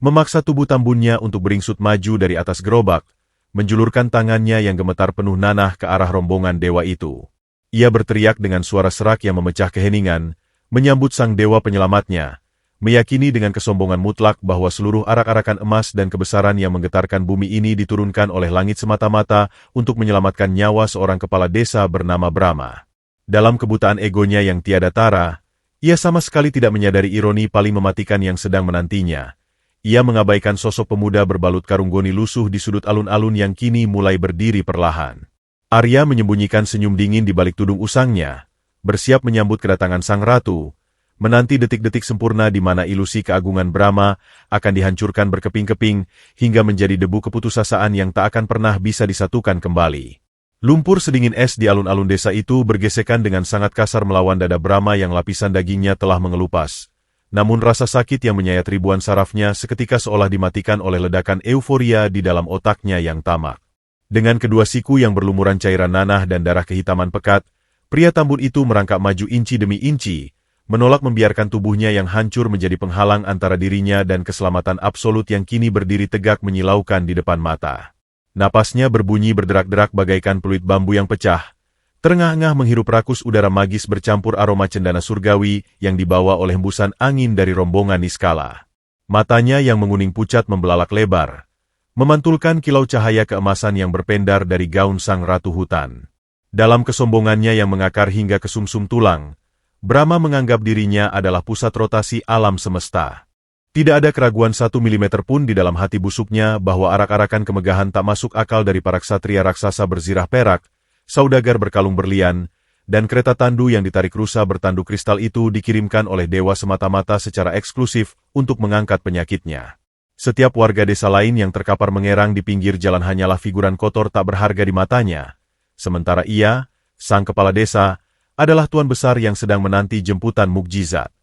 memaksa tubuh tambunnya untuk beringsut maju dari atas gerobak, menjulurkan tangannya yang gemetar penuh nanah ke arah rombongan dewa itu. Ia berteriak dengan suara serak yang memecah keheningan, menyambut sang dewa penyelamatnya, meyakini dengan kesombongan mutlak bahwa seluruh arak-arakan emas dan kebesaran yang menggetarkan bumi ini diturunkan oleh langit semata-mata untuk menyelamatkan nyawa seorang kepala desa bernama Brahma. Dalam kebutaan egonya yang tiada tara, ia sama sekali tidak menyadari ironi paling mematikan yang sedang menantinya. Ia mengabaikan sosok pemuda berbalut karung goni lusuh di sudut alun-alun yang kini mulai berdiri perlahan. Arya menyembunyikan senyum dingin di balik tudung usangnya, bersiap menyambut kedatangan sang ratu, menanti detik-detik sempurna di mana ilusi keagungan Brahma akan dihancurkan berkeping-keping hingga menjadi debu keputusasaan yang tak akan pernah bisa disatukan kembali. Lumpur sedingin es di alun-alun desa itu bergesekan dengan sangat kasar melawan dada Brahma yang lapisan dagingnya telah mengelupas. Namun rasa sakit yang menyayat ribuan sarafnya seketika seolah dimatikan oleh ledakan euforia di dalam otaknya yang tamak. Dengan kedua siku yang berlumuran cairan nanah dan darah kehitaman pekat, pria tambun itu merangkak maju inci demi inci, menolak membiarkan tubuhnya yang hancur menjadi penghalang antara dirinya dan keselamatan absolut yang kini berdiri tegak menyilaukan di depan mata. Napasnya berbunyi berderak-derak bagaikan peluit bambu yang pecah, terengah-engah menghirup rakus udara magis bercampur aroma cendana surgawi yang dibawa oleh hembusan angin dari rombongan Niskala. Matanya yang menguning pucat membelalak lebar, memantulkan kilau cahaya keemasan yang berpendar dari gaun sang ratu hutan. Dalam kesombongannya yang mengakar hingga ke sumsum tulang, Brahma menganggap dirinya adalah pusat rotasi alam semesta. Tidak ada keraguan 1 milimeter pun di dalam hati busuknya bahwa arak-arakan kemegahan tak masuk akal dari para ksatria raksasa berzirah perak, saudagar berkalung berlian, dan kereta tandu yang ditarik rusa bertanduk kristal itu dikirimkan oleh dewa semata-mata secara eksklusif untuk mengangkat penyakitnya. Setiap warga desa lain yang terkapar mengerang di pinggir jalan hanyalah figuran kotor tak berharga di matanya, sementara ia, sang kepala desa, adalah tuan besar yang sedang menanti jemputan mukjizat.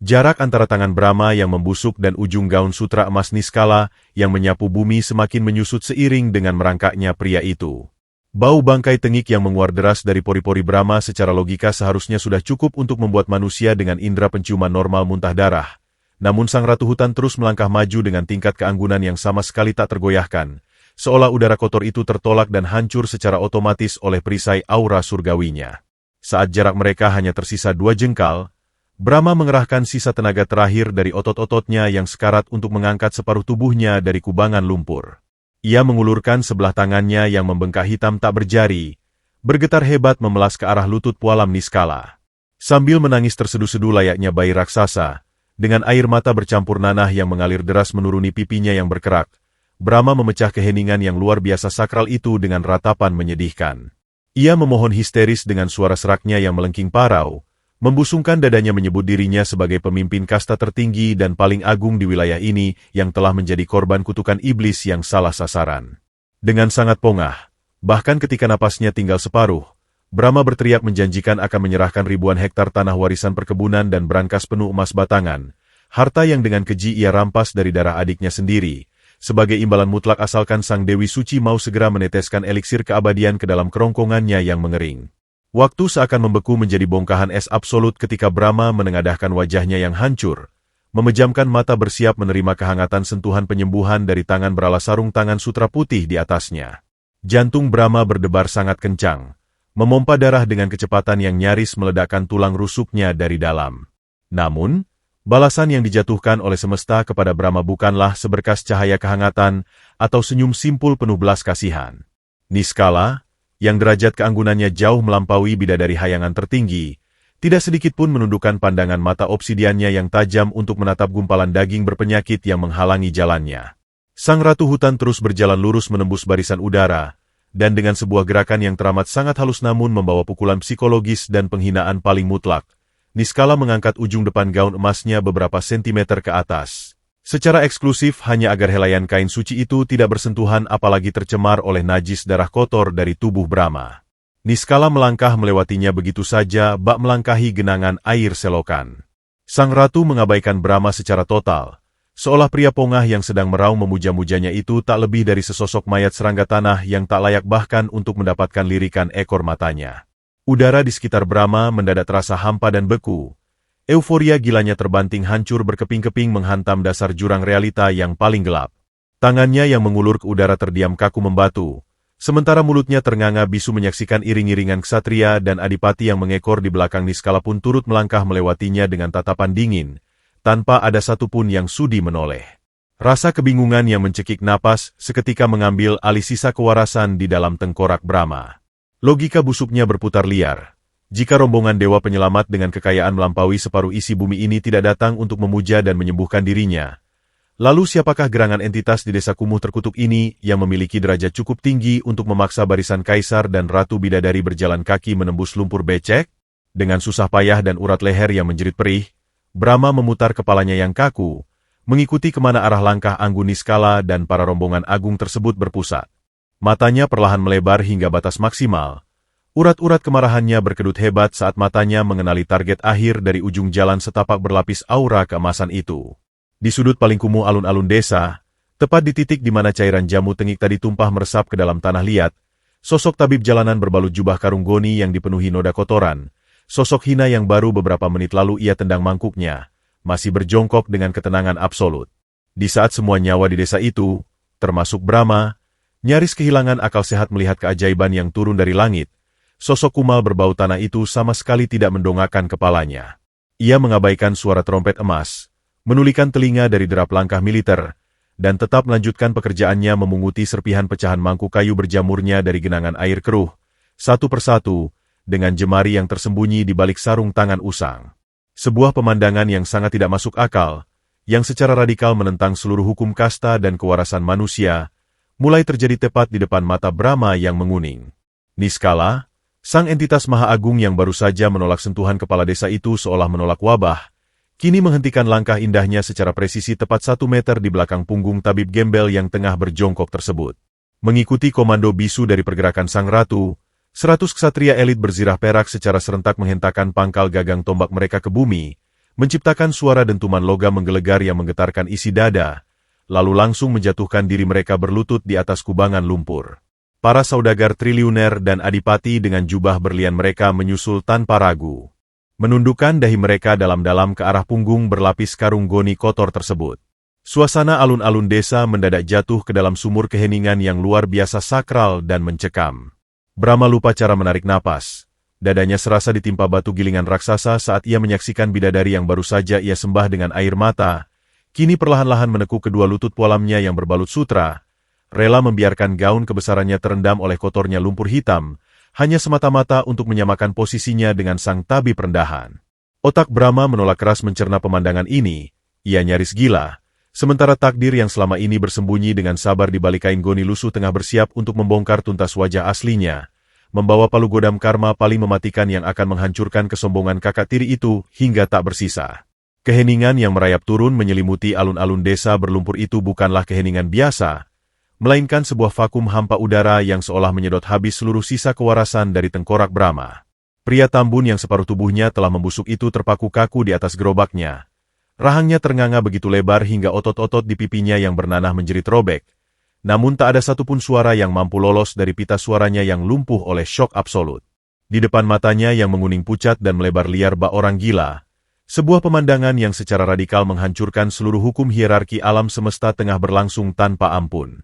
Jarak antara tangan Brahma yang membusuk dan ujung gaun sutra emas Niskala yang menyapu bumi semakin menyusut seiring dengan merangkaknya pria itu. Bau bangkai tengik yang menguar deras dari pori-pori Brahma secara logika seharusnya sudah cukup untuk membuat manusia dengan indera penciuman normal muntah darah. Namun sang ratu hutan terus melangkah maju dengan tingkat keanggunan yang sama sekali tak tergoyahkan, seolah udara kotor itu tertolak dan hancur secara otomatis oleh perisai aura surgawinya. Saat jarak mereka hanya tersisa 2 jengkal, Brahma mengerahkan sisa tenaga terakhir dari otot-ototnya yang sekarat untuk mengangkat separuh tubuhnya dari kubangan lumpur. Ia mengulurkan sebelah tangannya yang membengkak hitam tak berjari, bergetar hebat memelas ke arah lutut pualam Niskala. Sambil menangis terseduh-seduh layaknya bayi raksasa, dengan air mata bercampur nanah yang mengalir deras menuruni pipinya yang berkerak, Brahma memecah keheningan yang luar biasa sakral itu dengan ratapan menyedihkan. Ia memohon histeris dengan suara seraknya yang melengking parau, membusungkan dadanya menyebut dirinya sebagai pemimpin kasta tertinggi dan paling agung di wilayah ini yang telah menjadi korban kutukan iblis yang salah sasaran. Dengan sangat pongah, bahkan ketika napasnya tinggal separuh, Brahma berteriak menjanjikan akan menyerahkan ribuan hektar tanah warisan perkebunan dan brankas penuh emas batangan, harta yang dengan keji ia rampas dari darah adiknya sendiri, sebagai imbalan mutlak asalkan sang Dewi Suci mau segera meneteskan eliksir keabadian ke dalam kerongkongannya yang mengering. Waktu seakan membeku menjadi bongkahan es absolut ketika Brahma menengadahkan wajahnya yang hancur, memejamkan mata bersiap menerima kehangatan sentuhan penyembuhan dari tangan beralas sarung tangan sutra putih di atasnya. Jantung Brahma berdebar sangat kencang, memompa darah dengan kecepatan yang nyaris meledakkan tulang rusuknya dari dalam. Namun, balasan yang dijatuhkan oleh semesta kepada Brahma bukanlah seberkas cahaya kehangatan atau senyum simpul penuh belas kasihan. Niskala, yang derajat keanggunannya jauh melampaui bidadari hayangan tertinggi, tidak sedikit pun menundukkan pandangan mata obsidiannya yang tajam untuk menatap gumpalan daging berpenyakit yang menghalangi jalannya. Sang ratu hutan terus berjalan lurus menembus barisan udara, dan dengan sebuah gerakan yang teramat sangat halus namun membawa pukulan psikologis dan penghinaan paling mutlak, Niskala mengangkat ujung depan gaun emasnya beberapa sentimeter ke atas. Secara eksklusif hanya agar helaian kain suci itu tidak bersentuhan apalagi tercemar oleh najis darah kotor dari tubuh Brahma. Niskala melangkah melewatinya begitu saja bak melangkahi genangan air selokan. Sang ratu mengabaikan Brahma secara total, seolah pria pongah yang sedang meraung memuja-mujanya itu tak lebih dari sesosok mayat serangga tanah yang tak layak bahkan untuk mendapatkan lirikan ekor matanya. Udara di sekitar Brahma mendadak terasa hampa dan beku. Euforia gilanya terbanting hancur berkeping-keping menghantam dasar jurang realita yang paling gelap. Tangannya yang mengulur ke udara terdiam kaku membatu, sementara mulutnya ternganga bisu menyaksikan iring-iringan ksatria dan adipati yang mengekor di belakang Niskala pun turut melangkah melewatinya dengan tatapan dingin, tanpa ada satupun yang sudi menoleh. Rasa kebingungan yang mencekik napas seketika mengambil alih sisa kewarasan di dalam tengkorak Brahma. Logika busuknya berputar liar. Jika rombongan dewa penyelamat dengan kekayaan melampaui separuh isi bumi ini tidak datang untuk memuja dan menyembuhkan dirinya, lalu siapakah gerangan entitas di desa kumuh terkutuk ini yang memiliki derajat cukup tinggi untuk memaksa barisan kaisar dan ratu bidadari berjalan kaki menembus lumpur becek? Dengan susah payah dan urat leher yang menjerit perih, Brahma memutar kepalanya yang kaku, mengikuti kemana arah langkah anggun Niskala dan para rombongan agung tersebut berpusat. Matanya perlahan melebar hingga batas maksimal. Urat-urat kemarahannya berkedut hebat saat matanya mengenali target akhir dari ujung jalan setapak berlapis aura keemasan itu. Di sudut paling kumuh alun-alun desa, tepat di titik di mana cairan jamu tengik tadi tumpah meresap ke dalam tanah liat, sosok tabib jalanan berbalut jubah karung goni yang dipenuhi noda kotoran, sosok hina yang baru beberapa menit lalu ia tendang mangkuknya, masih berjongkok dengan ketenangan absolut. Di saat semua nyawa di desa itu, termasuk Brahma, nyaris kehilangan akal sehat melihat keajaiban yang turun dari langit, sosok kumal berbau tanah itu sama sekali tidak mendongakkan kepalanya. Ia mengabaikan suara trompet emas, menulikan telinga dari derap langkah militer, dan tetap melanjutkan pekerjaannya memunguti serpihan pecahan mangkuk kayu berjamurnya dari genangan air keruh, satu persatu, dengan jemari yang tersembunyi di balik sarung tangan usang. Sebuah pemandangan yang sangat tidak masuk akal, yang secara radikal menentang seluruh hukum kasta dan kewarasan manusia, mulai terjadi tepat di depan mata Brahma yang menguning. Niskala, sang entitas Maha Agung yang baru saja menolak sentuhan kepala desa itu seolah menolak wabah, kini menghentikan langkah indahnya secara presisi tepat 1 meter di belakang punggung tabib gembel yang tengah berjongkok tersebut. Mengikuti komando bisu dari pergerakan sang ratu, 100 ksatria elit berzirah perak secara serentak menghentakkan pangkal gagang tombak mereka ke bumi, menciptakan suara dentuman logam menggelegar yang menggetarkan isi dada, lalu langsung menjatuhkan diri mereka berlutut di atas kubangan lumpur. Para saudagar triliuner dan adipati dengan jubah berlian mereka menyusul tanpa ragu, menundukkan dahi mereka dalam-dalam ke arah punggung berlapis karung goni kotor tersebut. Suasana alun-alun desa mendadak jatuh ke dalam sumur keheningan yang luar biasa sakral dan mencekam. Brahma lupa cara menarik napas. Dadanya serasa ditimpa batu gilingan raksasa saat ia menyaksikan bidadari yang baru saja ia sembah dengan air mata, kini perlahan-lahan menekuk kedua lutut pualamnya yang berbalut sutra, rela membiarkan gaun kebesarannya terendam oleh kotornya lumpur hitam, hanya semata-mata untuk menyamakan posisinya dengan sang tabib rendahan. Otak Brahma menolak keras mencerna pemandangan ini, ia nyaris gila, sementara takdir yang selama ini bersembunyi dengan sabar di balik kain goni lusuh tengah bersiap untuk membongkar tuntas wajah aslinya, membawa palu godam karma paling mematikan yang akan menghancurkan kesombongan kakak tiri itu hingga tak bersisa. Keheningan yang merayap turun menyelimuti alun-alun desa berlumpur itu bukanlah keheningan biasa, melainkan sebuah vakum hampa udara yang seolah menyedot habis seluruh sisa kewarasan dari tengkorak Brahma. Pria tambun yang separuh tubuhnya telah membusuk itu terpaku kaku di atas gerobaknya. Rahangnya ternganga begitu lebar hingga otot-otot di pipinya yang bernanah menjerit robek. Namun tak ada satupun suara yang mampu lolos dari pita suaranya yang lumpuh oleh syok absolut. Di depan matanya yang menguning pucat dan melebar liar bak orang gila, sebuah pemandangan yang secara radikal menghancurkan seluruh hukum hierarki alam semesta tengah berlangsung tanpa ampun.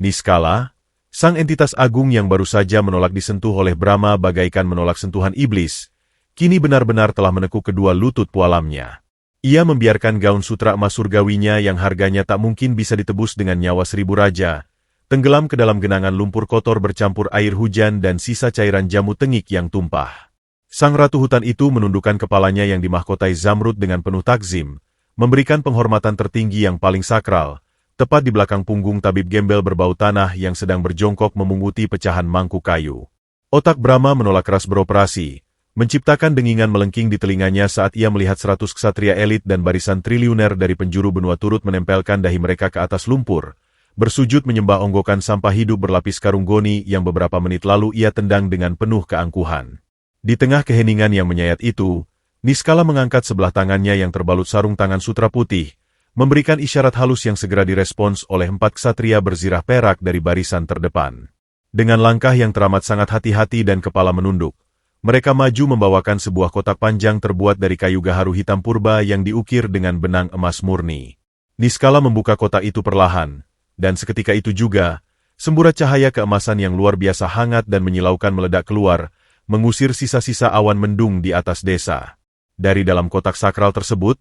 Niskala, sang entitas agung yang baru saja menolak disentuh oleh Brahma bagaikan menolak sentuhan iblis, kini benar-benar telah menekuk kedua lutut pualamnya. Ia membiarkan gaun sutra emas surgawinya yang harganya tak mungkin bisa ditebus dengan nyawa 1000 raja, tenggelam ke dalam genangan lumpur kotor bercampur air hujan dan sisa cairan jamu tengik yang tumpah. Sang ratu hutan itu menundukkan kepalanya yang dimahkotai zamrud dengan penuh takzim, memberikan penghormatan tertinggi yang paling sakral, tepat di belakang punggung tabib gembel berbau tanah yang sedang berjongkok memunguti pecahan mangkuk kayu. Otak Brahma menolak keras beroperasi, menciptakan dengingan melengking di telinganya saat ia melihat 100 ksatria elit dan barisan triliuner dari penjuru benua turut menempelkan dahi mereka ke atas lumpur, bersujud menyembah onggokan sampah hidup berlapis karung goni yang beberapa menit lalu ia tendang dengan penuh keangkuhan. Di tengah keheningan yang menyayat itu, Niskala mengangkat sebelah tangannya yang terbalut sarung tangan sutra putih, memberikan isyarat halus yang segera direspons oleh 4 ksatria berzirah perak dari barisan terdepan. Dengan langkah yang teramat sangat hati-hati dan kepala menunduk, mereka maju membawakan sebuah kotak panjang terbuat dari kayu gaharu hitam purba yang diukir dengan benang emas murni. Niskala membuka kotak itu perlahan, dan seketika itu juga, semburat cahaya keemasan yang luar biasa hangat dan menyilaukan meledak keluar, mengusir sisa-sisa awan mendung di atas desa. Dari dalam kotak sakral tersebut,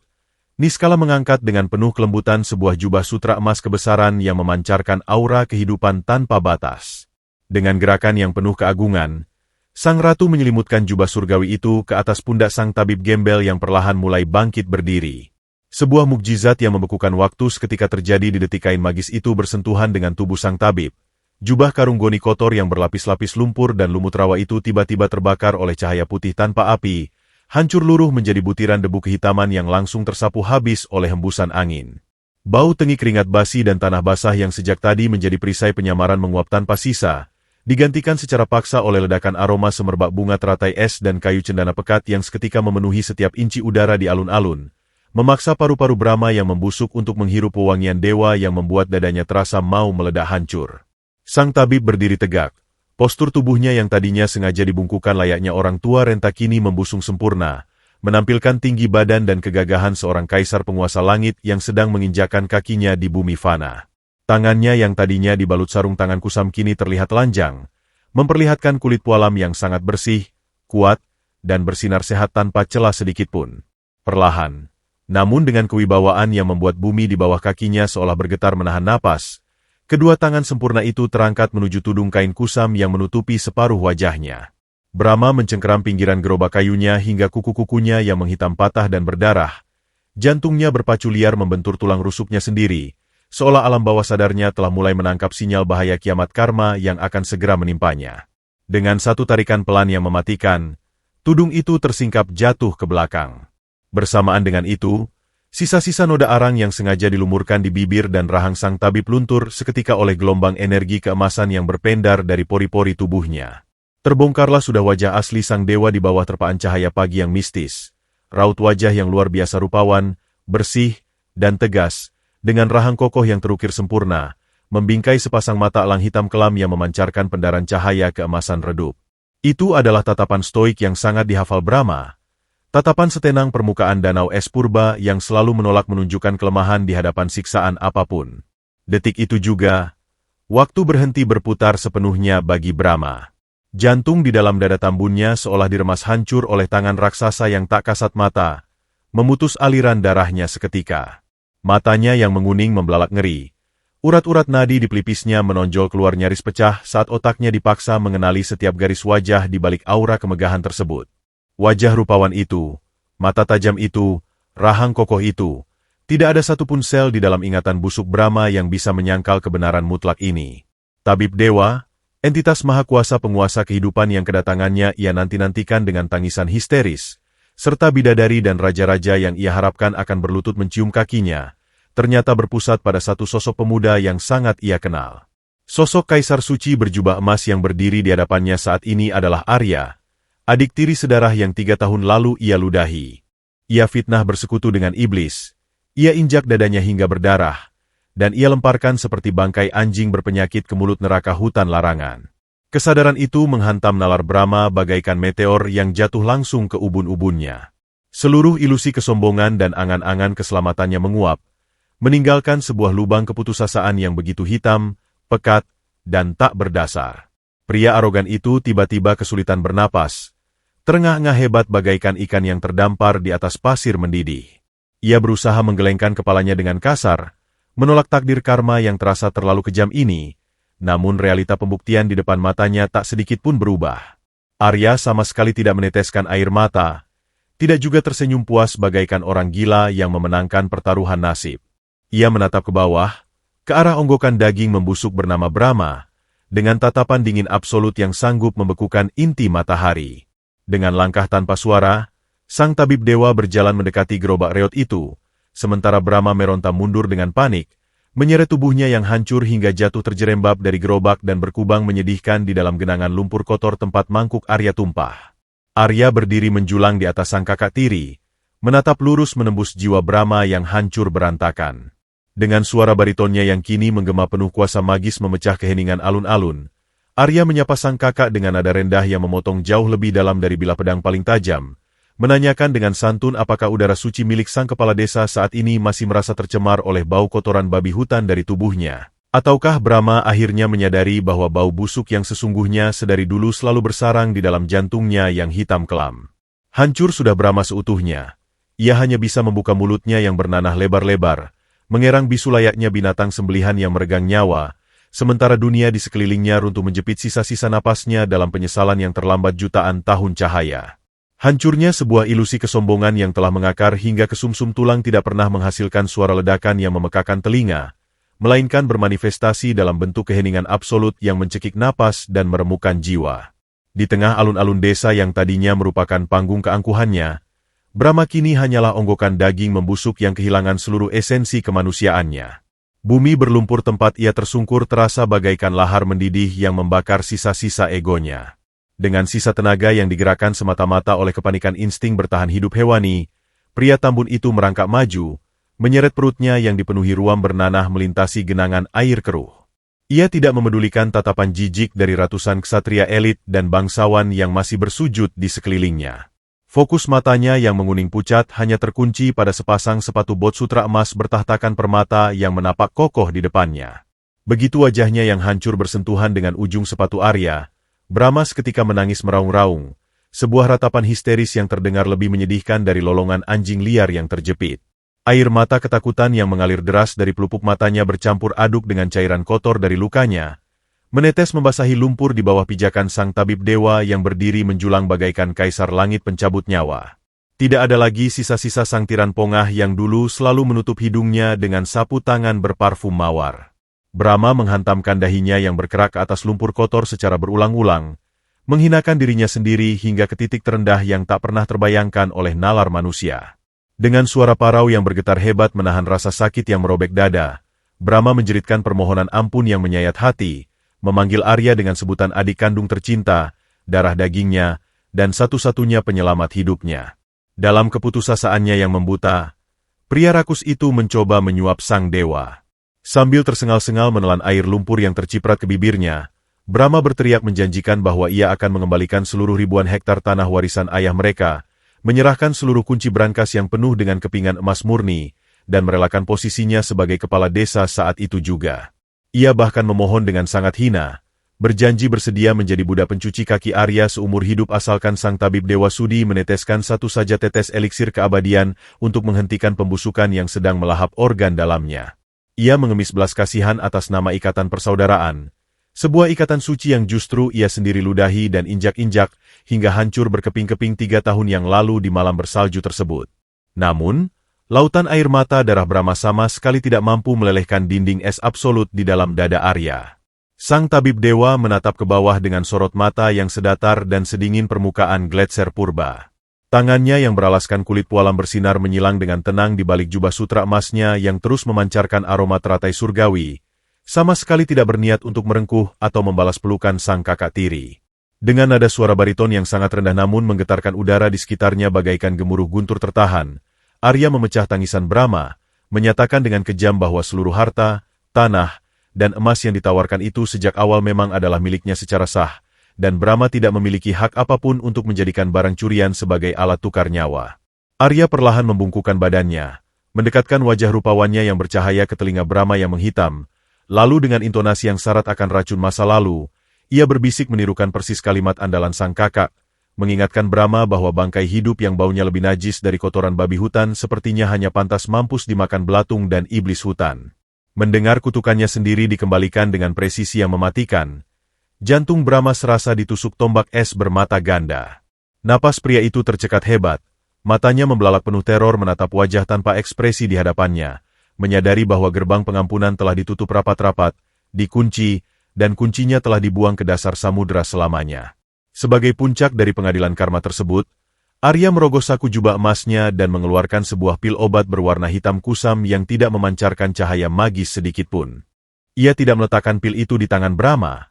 Niskala mengangkat dengan penuh kelembutan sebuah jubah sutra emas kebesaran yang memancarkan aura kehidupan tanpa batas. Dengan gerakan yang penuh keagungan, sang ratu menyelimutkan jubah surgawi itu ke atas pundak sang tabib gembel yang perlahan mulai bangkit berdiri. Sebuah mukjizat yang membekukan waktu seketika terjadi di detik kain magis itu bersentuhan dengan tubuh sang tabib. Jubah karung goni kotor yang berlapis-lapis lumpur dan lumut rawa itu tiba-tiba terbakar oleh cahaya putih tanpa api, hancur luruh menjadi butiran debu kehitaman yang langsung tersapu habis oleh hembusan angin. Bau tengik keringat basi dan tanah basah yang sejak tadi menjadi perisai penyamaran menguap tanpa sisa, digantikan secara paksa oleh ledakan aroma semerbak bunga teratai es dan kayu cendana pekat yang seketika memenuhi setiap inci udara di alun-alun, memaksa paru-paru Brahma yang membusuk untuk menghirup wewangian dewa yang membuat dadanya terasa mau meledak hancur. Sang tabib berdiri tegak, Postur tubuhnya yang tadinya sengaja dibungkukan layaknya orang tua renta kini membusung sempurna, menampilkan tinggi badan dan kegagahan seorang kaisar penguasa langit yang sedang menginjakan kakinya di bumi fana. Tangannya yang tadinya dibalut sarung tangan kusam kini terlihat telanjang, memperlihatkan kulit pualam yang sangat bersih, kuat, dan bersinar sehat tanpa celah sedikitpun. Perlahan, namun dengan kewibawaan yang membuat bumi di bawah kakinya seolah bergetar menahan napas, kedua tangan sempurna itu terangkat menuju tudung kain kusam yang menutupi separuh wajahnya. Brahma mencengkeram pinggiran gerobak kayunya hingga kuku-kukunya yang menghitam patah dan berdarah. Jantungnya berpacu liar membentur tulang rusuknya sendiri, seolah alam bawah sadarnya telah mulai menangkap sinyal bahaya kiamat karma yang akan segera menimpanya. Dengan satu tarikan pelan yang mematikan, tudung itu tersingkap jatuh ke belakang. Bersamaan dengan itu, sisa-sisa noda arang yang sengaja dilumurkan di bibir dan rahang sang tabib luntur seketika oleh gelombang energi keemasan yang berpendar dari pori-pori tubuhnya. Terbongkarlah sudah wajah asli sang dewa di bawah terpaan cahaya pagi yang mistis. Raut wajah yang luar biasa rupawan, bersih, dan tegas, dengan rahang kokoh yang terukir sempurna, membingkai sepasang mata elang hitam kelam yang memancarkan pendaran cahaya keemasan redup. Itu adalah tatapan stoik yang sangat dihafal Brahma. Tatapan setenang permukaan danau es purba yang selalu menolak menunjukkan kelemahan di hadapan siksaan apapun. Detik itu juga, waktu berhenti berputar sepenuhnya bagi Brahma. Jantung di dalam dada tambunnya seolah diremas hancur oleh tangan raksasa yang tak kasat mata, memutus aliran darahnya seketika. Matanya yang menguning membelalak ngeri. Urat-urat nadi di pelipisnya menonjol keluar nyaris pecah saat otaknya dipaksa mengenali setiap garis wajah di balik aura kemegahan tersebut. Wajah rupawan itu, mata tajam itu, rahang kokoh itu, tidak ada satupun sel di dalam ingatan busuk Brahma yang bisa menyangkal kebenaran mutlak ini. Tabib Dewa, entitas maha kuasa penguasa kehidupan yang kedatangannya ia nanti-nantikan dengan tangisan histeris, serta bidadari dan raja-raja yang ia harapkan akan berlutut mencium kakinya, ternyata berpusat pada satu sosok pemuda yang sangat ia kenal. Sosok Kaisar Suci berjubah emas yang berdiri di hadapannya saat ini adalah Arya, adik tiri sedarah yang 3 tahun lalu ia ludahi. Ia fitnah bersekutu dengan iblis, ia injak dadanya hingga berdarah, dan ia lemparkan seperti bangkai anjing berpenyakit ke mulut neraka hutan larangan. Kesadaran itu menghantam nalar Brahma bagaikan meteor yang jatuh langsung ke ubun-ubunnya. Seluruh ilusi kesombongan dan angan-angan keselamatannya menguap, meninggalkan sebuah lubang keputusasaan yang begitu hitam, pekat, dan tak berdasar. Pria arogan itu tiba-tiba kesulitan bernapas, terengah-engah hebat bagaikan ikan yang terdampar di atas pasir mendidih. Ia berusaha menggelengkan kepalanya dengan kasar, menolak takdir karma yang terasa terlalu kejam ini, namun realita pembuktian di depan matanya tak sedikit pun berubah. Arya sama sekali tidak meneteskan air mata, tidak juga tersenyum puas bagaikan orang gila yang memenangkan pertaruhan nasib. Ia menatap ke bawah, ke arah onggokan daging membusuk bernama Brahma, dengan tatapan dingin absolut yang sanggup membekukan inti matahari. Dengan langkah tanpa suara, sang tabib dewa berjalan mendekati gerobak reot itu, sementara Brahma meronta mundur dengan panik, menyeret tubuhnya yang hancur hingga jatuh terjerembab dari gerobak dan berkubang menyedihkan di dalam genangan lumpur kotor tempat mangkuk Arya tumpah. Arya berdiri menjulang di atas sang kakak tiri, menatap lurus menembus jiwa Brahma yang hancur berantakan. Dengan suara baritonnya yang kini menggema penuh kuasa magis memecah keheningan alun-alun, Arya menyapa sang kakak dengan nada rendah yang memotong jauh lebih dalam dari bilah pedang paling tajam, menanyakan dengan santun apakah udara suci milik sang kepala desa saat ini masih merasa tercemar oleh bau kotoran babi hutan dari tubuhnya. Ataukah Brahma akhirnya menyadari bahwa bau busuk yang sesungguhnya sedari dulu selalu bersarang di dalam jantungnya yang hitam kelam. Hancur sudah Brahma seutuhnya. Ia hanya bisa membuka mulutnya yang bernanah lebar-lebar, mengerang bisu layaknya binatang sembelihan yang meregang nyawa, sementara dunia di sekelilingnya runtuh menjepit sisa-sisa napasnya dalam penyesalan yang terlambat jutaan tahun cahaya. Hancurnya sebuah ilusi kesombongan yang telah mengakar hingga ke sumsum tulang tidak pernah menghasilkan suara ledakan yang memekakan telinga, melainkan bermanifestasi dalam bentuk keheningan absolut yang mencekik napas dan meremukkan jiwa. Di tengah alun-alun desa yang tadinya merupakan panggung keangkuhannya, Brahma kini hanyalah onggokan daging membusuk yang kehilangan seluruh esensi kemanusiaannya. Bumi berlumpur tempat ia tersungkur terasa bagaikan lahar mendidih yang membakar sisa-sisa egonya. Dengan sisa tenaga yang digerakkan semata-mata oleh kepanikan insting bertahan hidup hewani, pria tambun itu merangkak maju, menyeret perutnya yang dipenuhi ruam bernanah melintasi genangan air keruh. Ia tidak memedulikan tatapan jijik dari ratusan ksatria elit dan bangsawan yang masih bersujud di sekelilingnya. Fokus matanya yang menguning pucat hanya terkunci pada sepasang sepatu bot sutra emas bertahtakan permata yang menapak kokoh di depannya. Begitu wajahnya yang hancur bersentuhan dengan ujung sepatu Arya, Brahma seketika menangis meraung-raung, sebuah ratapan histeris yang terdengar lebih menyedihkan dari lolongan anjing liar yang terjepit. Air mata ketakutan yang mengalir deras dari pelupuk matanya bercampur aduk dengan cairan kotor dari lukanya, menetes membasahi lumpur di bawah pijakan sang tabib dewa yang berdiri menjulang bagaikan kaisar langit pencabut nyawa. Tidak ada lagi sisa-sisa sang tiran pongah yang dulu selalu menutup hidungnya dengan sapu tangan berparfum mawar. Brahma menghantamkan dahinya yang berkerak ke atas lumpur kotor secara berulang-ulang, menghinakan dirinya sendiri hingga ke titik terendah yang tak pernah terbayangkan oleh nalar manusia. Dengan suara parau yang bergetar hebat menahan rasa sakit yang merobek dada, Brahma menjeritkan permohonan ampun yang menyayat hati, memanggil Arya dengan sebutan adik kandung tercinta, darah dagingnya, dan satu-satunya penyelamat hidupnya. Dalam keputusasaannya yang membuta, pria rakus itu mencoba menyuap sang dewa. Sambil tersengal-sengal menelan air lumpur yang terciprat ke bibirnya, Brahma berteriak menjanjikan bahwa ia akan mengembalikan seluruh ribuan hektar tanah warisan ayah mereka, menyerahkan seluruh kunci brankas yang penuh dengan kepingan emas murni, dan merelakan posisinya sebagai kepala desa saat itu juga. Ia bahkan memohon dengan sangat hina, berjanji bersedia menjadi budak pencuci kaki Arya seumur hidup asalkan sang tabib dewa sudi meneteskan satu saja tetes eliksir keabadian untuk menghentikan pembusukan yang sedang melahap organ dalamnya. Ia mengemis belas kasihan atas nama ikatan persaudaraan, sebuah ikatan suci yang justru ia sendiri ludahi dan injak-injak hingga hancur berkeping-keping 3 tahun yang lalu di malam bersalju tersebut. Namun, lautan air mata darah Brahma sama sekali tidak mampu melelehkan dinding es absolut di dalam dada Arya. Sang tabib dewa menatap ke bawah dengan sorot mata yang sedatar dan sedingin permukaan gletser purba. Tangannya yang beralaskan kulit pualam bersinar menyilang dengan tenang di balik jubah sutra emasnya yang terus memancarkan aroma teratai surgawi, sama sekali tidak berniat untuk merengkuh atau membalas pelukan sang kakak tiri. Dengan nada suara bariton yang sangat rendah namun menggetarkan udara di sekitarnya bagaikan gemuruh guntur tertahan, Arya memecah tangisan Brahma, menyatakan dengan kejam bahwa seluruh harta, tanah, dan emas yang ditawarkan itu sejak awal memang adalah miliknya secara sah, dan Brahma tidak memiliki hak apapun untuk menjadikan barang curian sebagai alat tukar nyawa. Arya perlahan membungkukkan badannya, mendekatkan wajah rupawannya yang bercahaya ke telinga Brahma yang menghitam, lalu dengan intonasi yang syarat akan racun masa lalu, ia berbisik menirukan persis kalimat andalan sang kakak, mengingatkan Brahma bahwa bangkai hidup yang baunya lebih najis dari kotoran babi hutan sepertinya hanya pantas mampus dimakan belatung dan iblis hutan. Mendengar kutukannya sendiri dikembalikan dengan presisi yang mematikan, jantung Brahma serasa ditusuk tombak es bermata ganda. Napas pria itu tercekat hebat, matanya membelalak penuh teror menatap wajah tanpa ekspresi di hadapannya, menyadari bahwa gerbang pengampunan telah ditutup rapat-rapat, dikunci, dan kuncinya telah dibuang ke dasar samudera selamanya. Sebagai puncak dari pengadilan karma tersebut, Arya merogoh saku jubah emasnya dan mengeluarkan sebuah pil obat berwarna hitam kusam yang tidak memancarkan cahaya magis sedikitpun. Ia tidak meletakkan pil itu di tangan Brahma,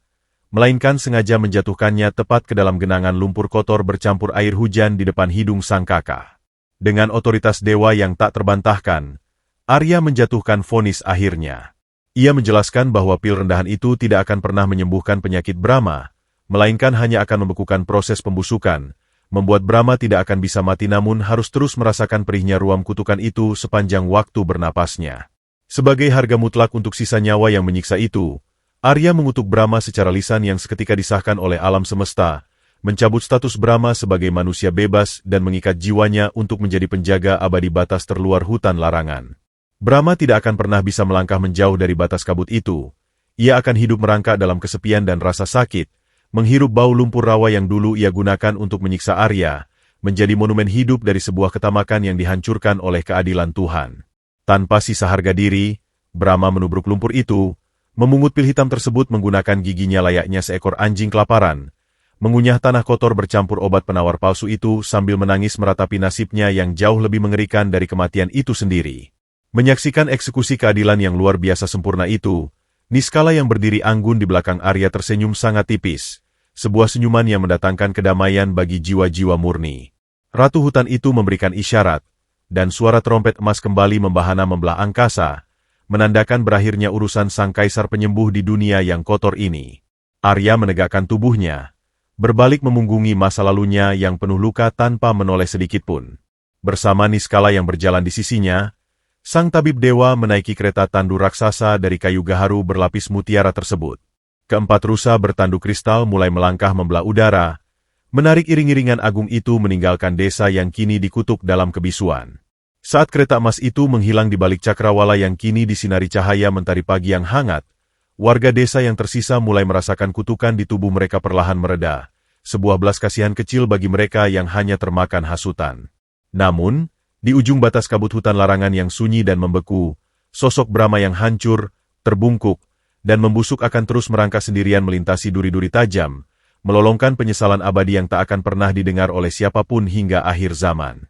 melainkan sengaja menjatuhkannya tepat ke dalam genangan lumpur kotor bercampur air hujan di depan hidung sang kakak. Dengan otoritas dewa yang tak terbantahkan, Arya menjatuhkan vonis akhirnya. Ia menjelaskan bahwa pil rendahan itu tidak akan pernah menyembuhkan penyakit Brahma, melainkan hanya akan membekukan proses pembusukan, membuat Brahma tidak akan bisa mati namun harus terus merasakan perihnya ruam kutukan itu sepanjang waktu bernapasnya. Sebagai harga mutlak untuk sisa nyawa yang menyiksa itu, Arya mengutuk Brahma secara lisan yang seketika disahkan oleh alam semesta, mencabut status Brahma sebagai manusia bebas dan mengikat jiwanya untuk menjadi penjaga abadi batas terluar hutan larangan. Brahma tidak akan pernah bisa melangkah menjauh dari batas kabut itu. Ia akan hidup merangkak dalam kesepian dan rasa sakit, menghirup bau lumpur rawa yang dulu ia gunakan untuk menyiksa Arya, menjadi monumen hidup dari sebuah ketamakan yang dihancurkan oleh keadilan Tuhan. Tanpa sisa harga diri, Brahma menubruk lumpur itu, memungut pil hitam tersebut menggunakan giginya layaknya seekor anjing kelaparan, mengunyah tanah kotor bercampur obat penawar palsu itu sambil menangis meratapi nasibnya yang jauh lebih mengerikan dari kematian itu sendiri. Menyaksikan eksekusi keadilan yang luar biasa sempurna itu, Niskala yang berdiri anggun di belakang Arya tersenyum sangat tipis, sebuah senyuman yang mendatangkan kedamaian bagi jiwa-jiwa murni. Ratu hutan itu memberikan isyarat, dan suara trompet emas kembali membahana membelah angkasa, menandakan berakhirnya urusan sang kaisar penyembuh di dunia yang kotor ini. Arya menegakkan tubuhnya, berbalik memunggungi masa lalunya yang penuh luka tanpa menoleh sedikitpun. Bersama Niskala yang berjalan di sisinya, sang tabib dewa menaiki kereta tandu raksasa dari kayu gaharu berlapis mutiara tersebut. Keempat rusa bertanduk kristal mulai melangkah membelah udara, menarik iring-iringan agung itu meninggalkan desa yang kini dikutuk dalam kebisuan. Saat kereta emas itu menghilang di balik cakrawala yang kini disinari cahaya mentari pagi yang hangat, warga desa yang tersisa mulai merasakan kutukan di tubuh mereka perlahan mereda, sebuah belas kasihan kecil bagi mereka yang hanya termakan hasutan. Namun, di ujung batas kabut hutan larangan yang sunyi dan membeku, sosok Brahma yang hancur, terbungkuk, dan membusuk akan terus merangkak sendirian melintasi duri-duri tajam, melolongkan penyesalan abadi yang tak akan pernah didengar oleh siapapun hingga akhir zaman.